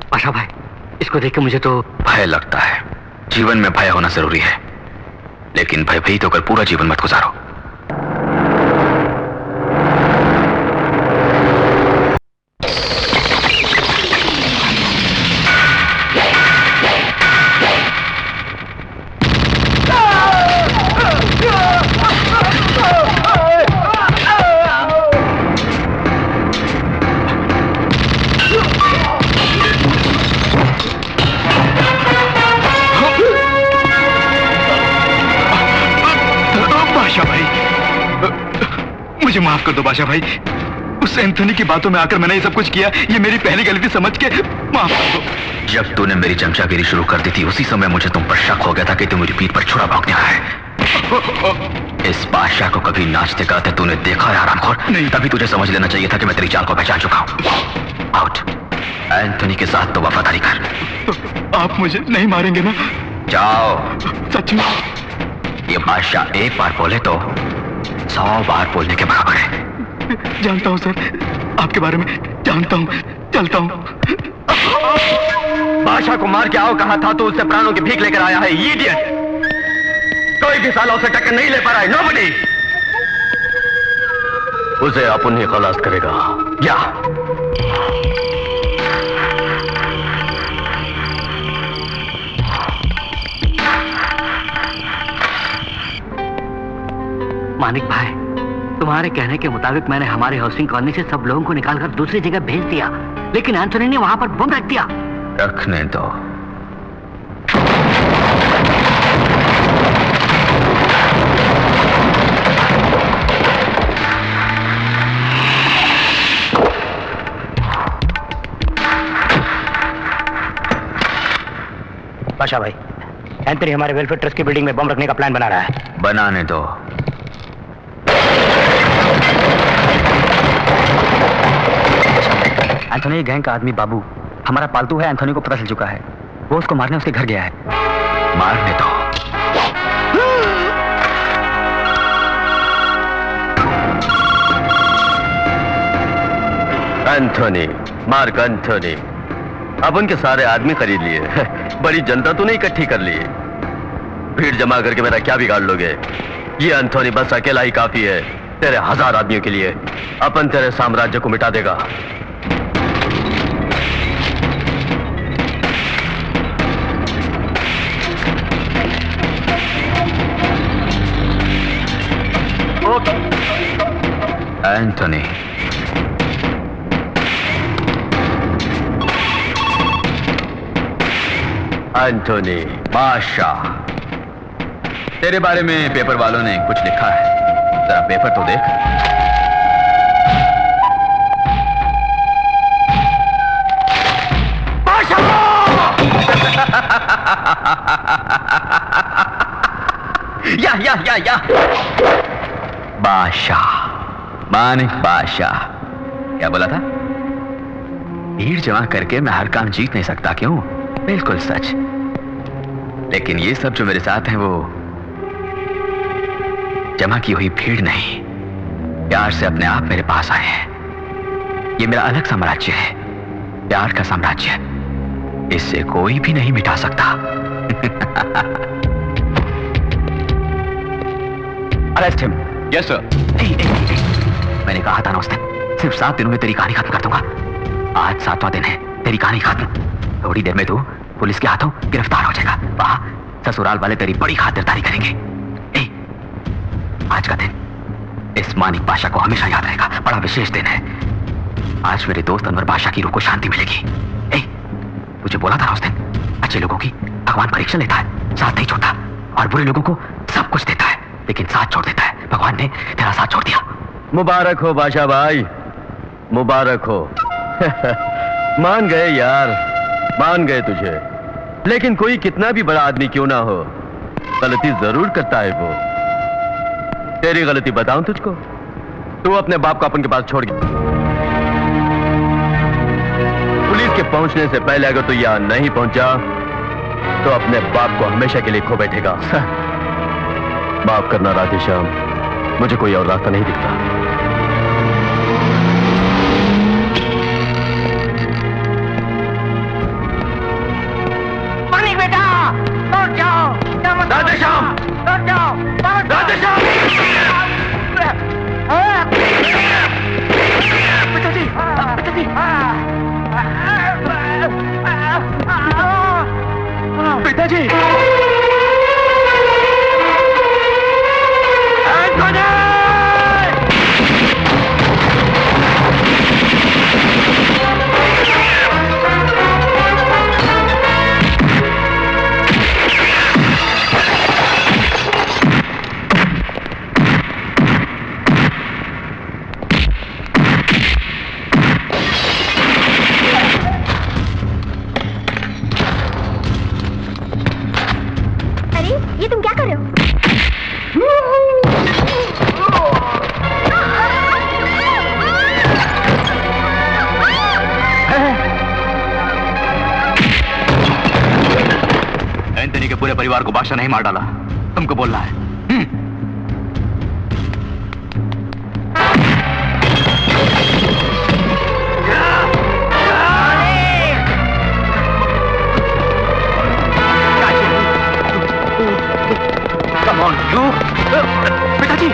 बादशाह भाई, इसको देख के मुझे तो भय लगता है। जीवन में भय होना जरूरी है, लेकिन भयभीत होकर पूरा जीवन मत गुजारो। मुझे माफ कर दो बादशाह भाई, उस एंथोनी की बातों में आकर मैंने ये सब कुछ किया, ये मेरी पहली गलती समझ के माफ कर दो। जब तूने मेरी चमचागिरी शुरू कर दी थी, उसी समय मुझे तुम पर शक हो गया था कि तुम मेरी पीठ पर छुरा भौंकने आया है। इस बादशाह को कभी नाचते गाते तूने देखा है हरामखोर? नहीं। तभी तुझे समझ लेना चाहिए था कि मैं तेरी चाल को पहचान चुका हूं। आउट। एंथोनी के साथ तो वफादारी कर। तो आप मुझे नहीं मारेंगे ना? जाओ। सच में? ये बादशाह एक बार बोले तो 100 बार बोलने के बराबर है। जानता हूं सर, आपके बारे में जानता हूं, चलता हूं। बादशाह को मार के आओ कहा था तो उससे प्राणों की भीख लेकर आया है, इडियट। कोई भी साला उसे टक्कर नहीं ले पा रहा है, नोबडी। उसे अपन ही खलास करेगा। या मानिक भाई, तुम्हारे कहने के मुताबिक मैंने हमारे हाउसिंग कॉलोनी से सब लोगों को निकालकर दूसरी जगह भेज दिया, लेकिन एंथोनी ने वहां पर बम रख दिया। रखने दो। बादशाह भाई, एंथोनी हमारे वेलफेयर ट्रस्ट की बिल्डिंग में बम रखने का प्लान बना रहा है। बनाने दो। एंथोनी गैंग का आदमी बाबू हमारा पालतू है, एंथोनी को पता चल चुका है, वो उसको मारने उसके घर गया है। मारने दो। एंथोनी, मार्क एंथोनी, अब उनके सारे आदमी खरीद लिए, बड़ी जनता तो नहीं इकट्ठी कर ली। भीड़ जमा करके मेरा क्या बिगाड़ लोगे? ये एंथोनी बस अकेला ही काफी है तेरे 1000 आदमियों के लिए। अपन तेरे साम्राज्य को मिटा देगा। एंथोनी, एंथोनी, बादशाह, तेरे बारे में पेपर वालों ने कुछ लिखा है, जरा पेपर तो देख। या बादशाह, मानिक बादशाह। क्या बोला था? भीड़ जमा करके मैं हर काम जीत नहीं सकता। क्यों? बिल्कुल सच। लेकिन ये सब जो मेरे साथ हैं वो जमा की हुई भीड़ नहीं, प्यार से अपने आप मेरे पास आए हैं। ये मेरा अलग साम्राज्य है, प्यार का साम्राज्य। इससे कोई भी नहीं मिटा सकता। Arrest him. Yes sir. मैंने कहा था ना उस दिन, सिर्फ 7 दिनों में तेरी कहानी खत्म कर दूंगा। आज 7वां दिन है, तेरी कहानी खत्म। थोड़ी देर में तू पुलिस के हाथों गिरफ्तार हो जाएगा। वहां ससुराल वाले तेरी बड़ी खातिरदारी करेंगे। आज का दिन इस मानिक बादशाह को हमेशा याद रहेगा। बड़ा विशेष दिन है। आज मेरे दोस्त अनवर बादशाह की रूह को शांति मिलेगी। तुझे बोला था उस दिन, अच्छे लोगों की भगवान परीक्षा लेता है, साथ नहीं छोड़ता, और बुरे लोगों को सब कुछ देता है लेकिन साथ छोड़ देता है। भगवान ने तेरा साथ छोड़ दिया। मुबारक हो बादशाह भाई, मुबारक हो। मान गए यार, मान गए तुझे। लेकिन कोई कितना भी बड़ा आदमी क्यों ना हो, गलती जरूर करता है वो। तेरी गलती बताऊं तुझको? तू अपने बाप को अपन के पास छोड़ गया। पुलिस के पहुंचने से पहले अगर तू यहां नहीं पहुंचा तो अपने बाप को हमेशा के लिए खो बैठेगा। माफ करना राधेश्याम, मुझे कोई और रास्ता नहीं दिखता। मानिक बेटा, लौट जाओ। राधेश्याम, लौट जाओ। राधेश्याम। पिताजी, पिताजी। पिताजी। ये तुम क्या कर रहे हो? एंथनी के पूरे परिवार को बादशाह नहीं मार डाला, तुमको बोलना है। पिताजी,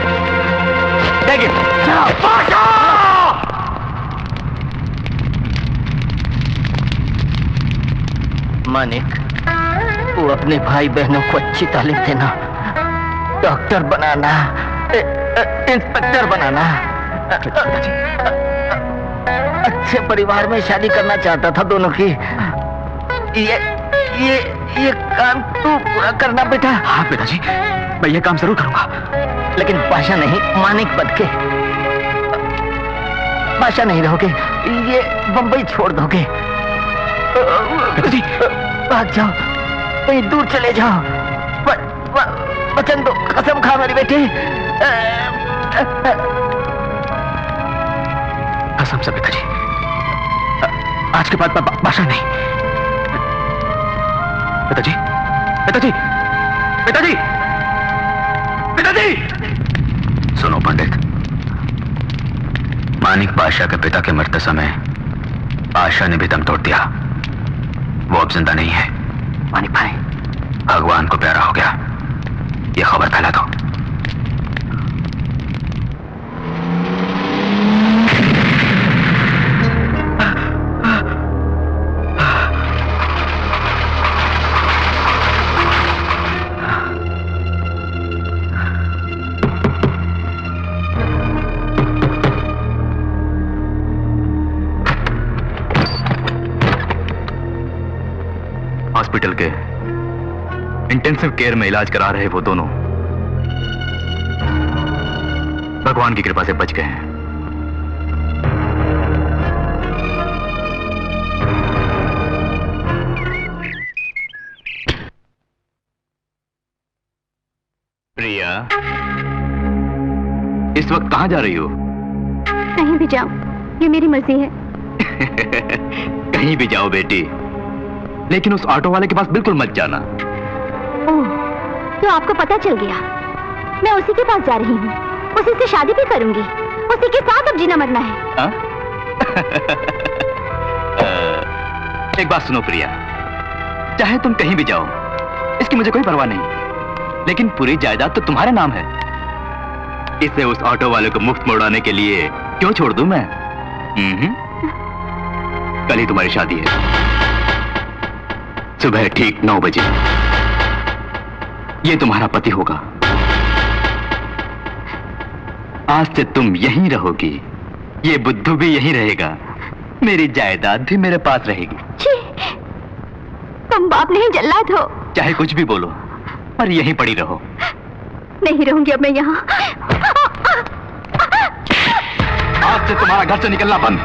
मानिक, वो अपने भाई बहनों को अच्छी तालीम देना, डॉक्टर बनाना, इंस्पेक्टर बनाना, अच्छे परिवार में शादी करना चाहता था दोनों की। ये काम तू पूरा करना बेटा। हाँ पिताजी, मैं ये काम जरूर करूंगा। लेकिन बादशाह नहीं, मानिक बन के। बादशाह नहीं रहोगे, ये बंबई छोड़ दोगे। पिताजी, भाग जाओ, कहीं दूर चले जाओ। वचन दो, कसम खा मेरी बेटी। कसम से पिताजी, आज के बाद बादशाह नहीं। पिताजी, पिताजी, पिताजी, पिताजी। सुनो पंडित, मानिक बादशाह के पिता के मरते समय बादशाह ने भी दम तोड़ दिया। वो अब जिंदा नहीं है। मानिक भाई, भगवान को प्यारा हो गया, ये खबर फैला दो। हॉस्पिटल के इंटेंसिव केयर में इलाज करा रहे वो दोनों भगवान की कृपा से बच गए हैं। प्रिया, प्रिया, इस वक्त कहां जा रही हो? कहीं भी जाऊं, ये मेरी मर्जी है। कहीं भी जाओ बेटी, लेकिन उस ऑटो वाले के पास बिल्कुल मत जाना। ओह, तो आपको पता चल गया। मैं उसी के पास जा रही हूँ, उसी से शादी भी करूंगी, उसी के साथ अब जीना मरना है। एक बात सुनो प्रिया, चाहे तुम कहीं भी जाओ, इसकी मुझे कोई परवाह नहीं, लेकिन पूरी जायदाद तो तुम्हारे नाम है। इसे उस ऑटो वाले को मुफ्त में उड़ाने के लिए क्यों छोड़ दूं मैं? कल ही तुम्हारी शादी है, सुबह ठीक 9 बजे। ये तुम्हारा पति होगा। आज से तुम यहीं रहोगी, ये बुद्धू भी यहीं रहेगा, मेरी जायदाद भी मेरे पास रहेगी। छी, तुम बाप नहीं जल्लाद हो। चाहे कुछ भी बोलो, पर यहीं पड़ी रहो। नहीं रहूंगी अब मैं यहाँ। आज से तुम्हारा घर से निकलना बंद।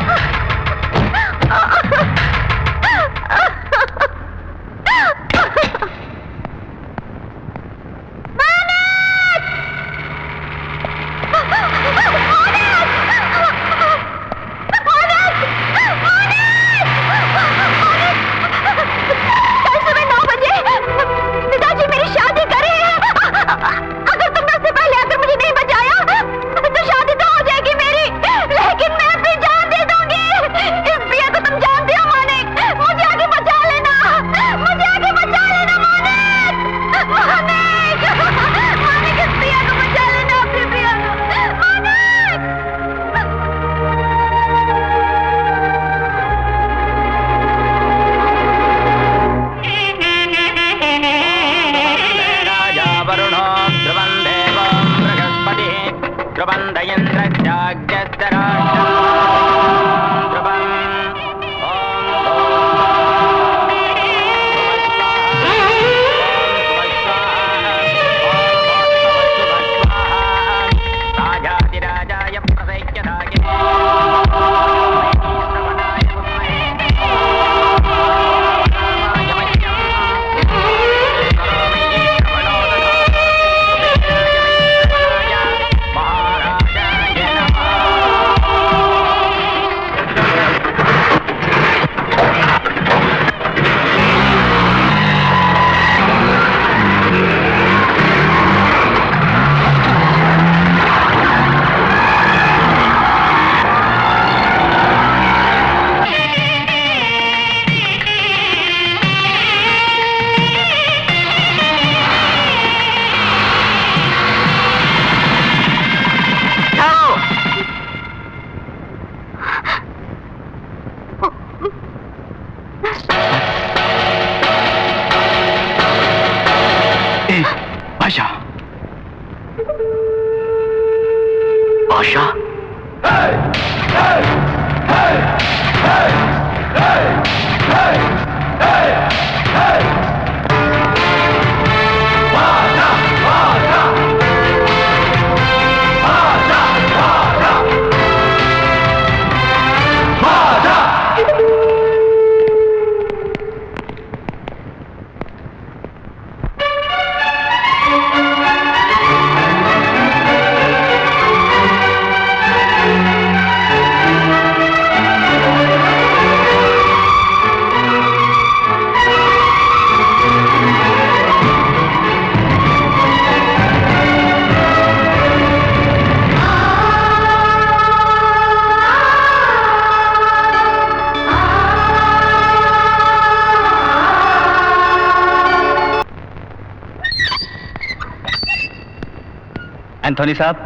एंथोनी साहब,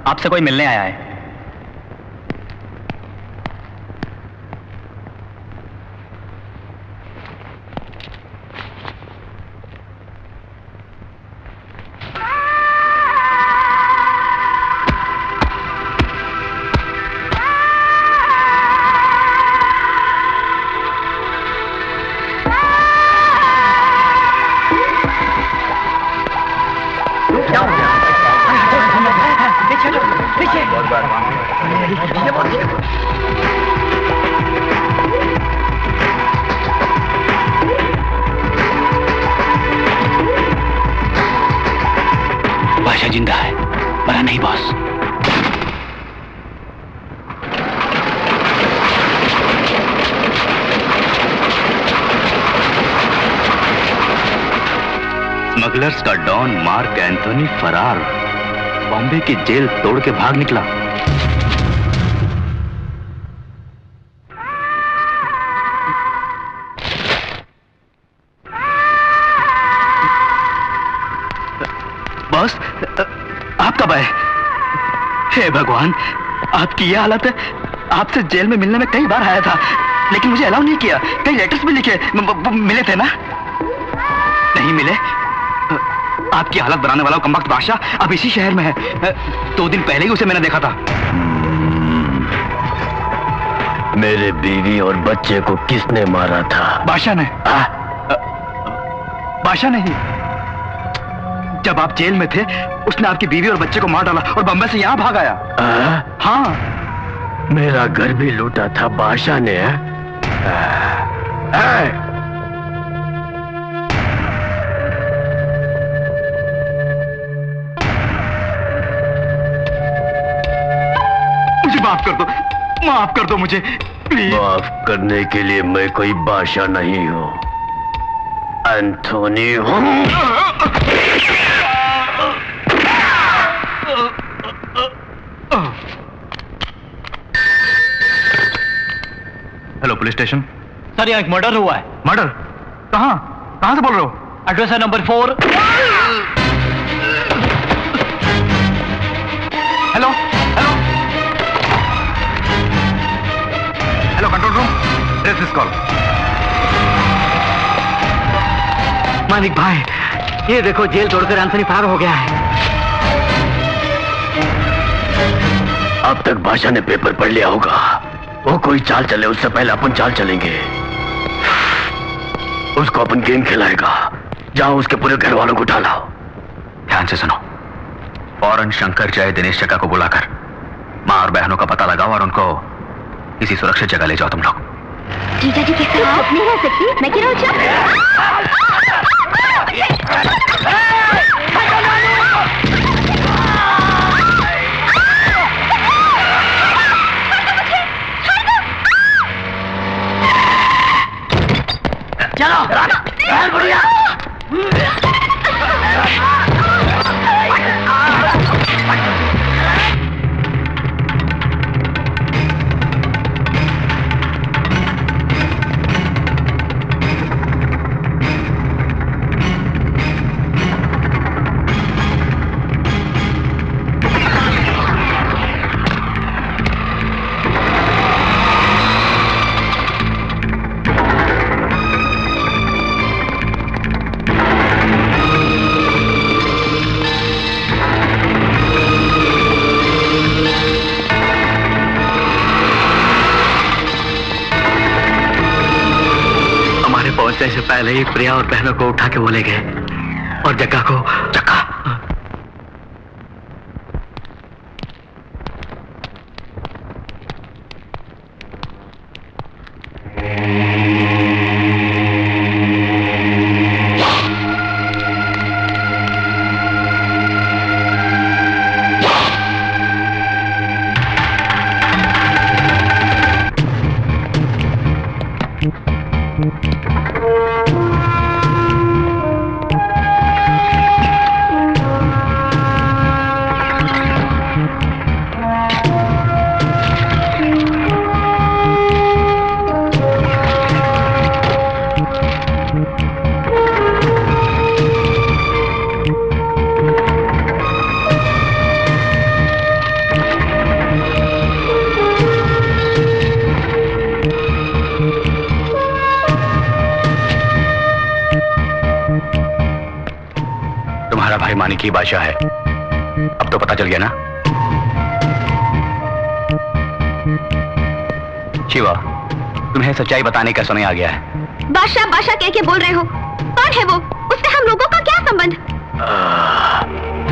आपसे कोई मिलने आया है। बहुत बार जिंदा है, मरा नहीं बॉस। स्मगलर्स का डॉन मार्क एंथोनी फरार, बॉम्बे की जेल तोड़ के भाग निकला। बॉस, आप कब आए? हे भगवान, आपकी ये हालत है। आपसे जेल में मिलने में कई बार आया था, लेकिन मुझे अलाउ नहीं किया। कई लेटर्स भी लिखे, मिले थे ना? नहीं मिले। आपकी हालत बनाने वाला कमबख्त बादशाह अब इसी शहर में है। 2 दिन पहले ही उसे मैंने देखा था। मेरे बीवी और बच्चे को किसने मारा था? बादशाह ने। बादशाह नहीं, जब आप जेल में थे उसने आपकी बीवी और बच्चे को मार डाला और बम्बई से यहाँ भाग आया। हाँ, मेरा घर भी लूटा था बादशाह ने। मुझे माफ कर दो, माफ कर दो मुझे प्लीज। माफ करने के लिए मैं कोई बादशाह नहीं हूँ, एंथोनी हूँ। Hello police station. सर, यहाँ एक मर्डर हुआ है। मर्डर? कहाँ? कहाँ से बोल रहे हो? एड्रेस है number 4। Hello hello hello, control room, trace this call. Manik भाई, ये देखो, जेल तोड़कर एंथोनी फरार हो गया है। अब तक बादशाह ने पेपर पढ़ लिया होगा। वो कोई चाल चले उससे पहले अपन चाल चलेंगे। उसको अपन गेम खिलाएगा। जाओ उसके पूरे घर वालों को उठा लाओ। ध्यान से सुनो, फौरन शंकर जय दिनेश चक्का को बुलाकर मां और बहनों का पता लगाओ और उनको किसी सुरक्षित जगह ले जाओ तुम लोग। जीजा जी किससे आप नहीं रह सकती, मैं क्यों चलो बढ़िया। से पहले ही प्रिया और बहनों को उठा के वो ले गए और जग्गा को। जग्गा मानिकी बादशाह है। अब तो पता चल गया ना? शिवा, तुम्हें सच्चाई बताने का समय आ गया है। बादशाह बादशाह कह के बोल रहे हो? कौन है वो? उससे हम लोगों का क्या संबंध?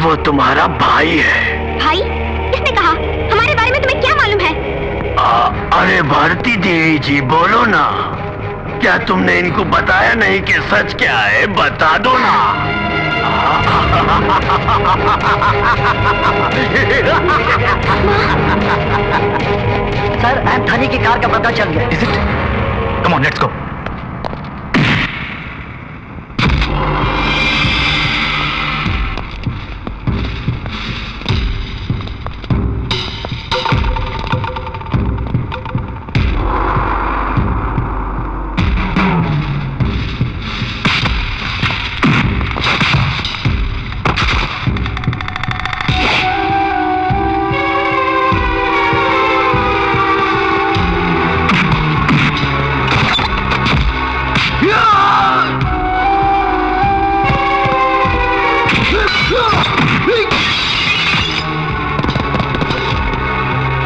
वो तुम्हारा भाई है। भाई? किसने कहा? हमारे बारे में तुम्हें क्या मालूम है? अरे भारती देवी जी, बोलो ना। क्या तुमने इनको बताया नहीं कि सच क्या है? बता दो ना। सर, एंथनी की कार का पता चल गया। Is it? Come on, let's go.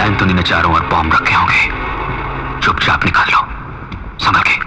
Anthony ने चारों ओर बॉम्ब रखे होंगे। चुपचाप निकाल लो, संभल के।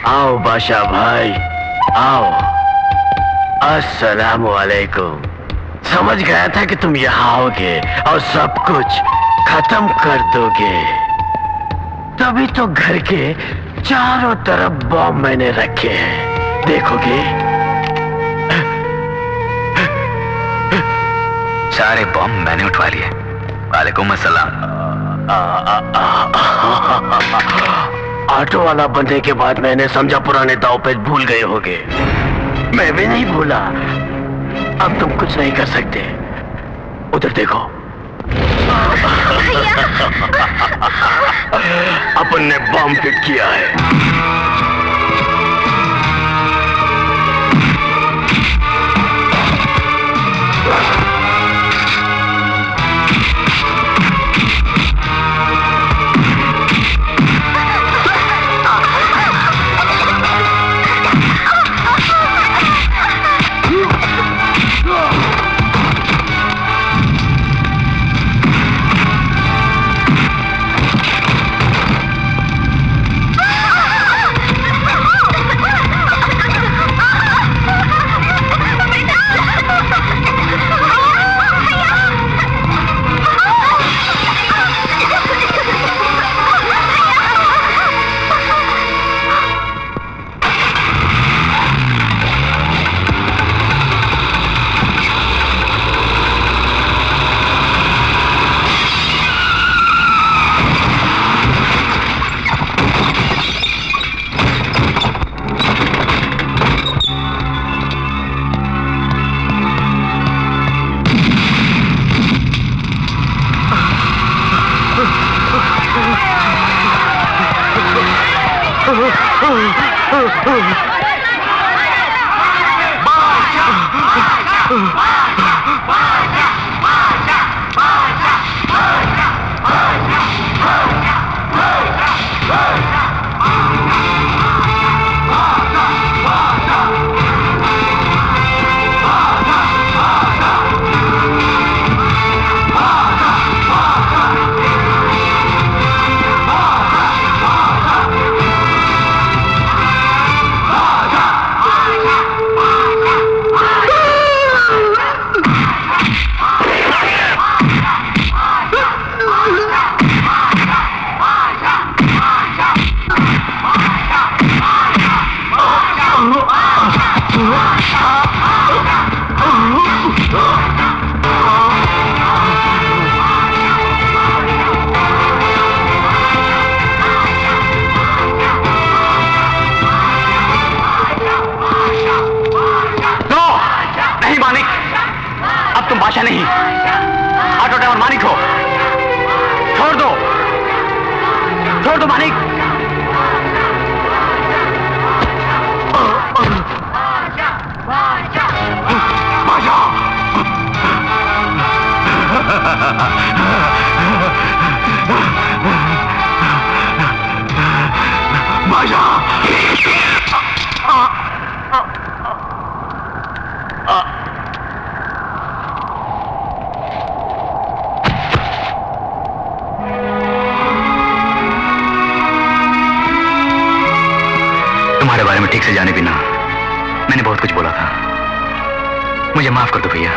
आओ बादशाह भाई, आओ। अस्सलामु अलैकुम। समझ गया था कि तुम यहाँ आओगे और सब कुछ खत्म कर दोगे, तभी तो घर के चारों तरफ बॉम्ब मैंने रखे हैं। देखोगे? सारे बॉम्ब मैंने उठवा लिए। वालेकुम अस्सलाम। ऑटो वाला बनने के बाद मैंने समझा पुराने दाव पेच भूल गए होगे। मैं भी नहीं भूला। अब तुम कुछ नहीं कर सकते। उधर देखो। अपन ने बॉम्ब फिट किया है। बादशाह नहीं, ऑटो ड्राइवर मानिक हो। छोड़ दो, छोड़ दो मानिक। तुम्हारे बारे में ठीक से जाने बिना मैंने बहुत कुछ बोला था, मुझे माफ कर दो भैया।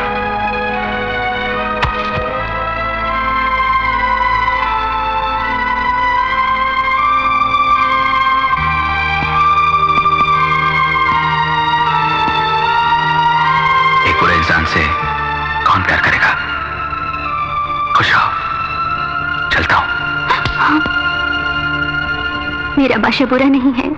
एक बुरे इंसान से कौन प्यार करेगा? खुश रहो, चलता हूं। मेरा बादशाह बुरा नहीं है,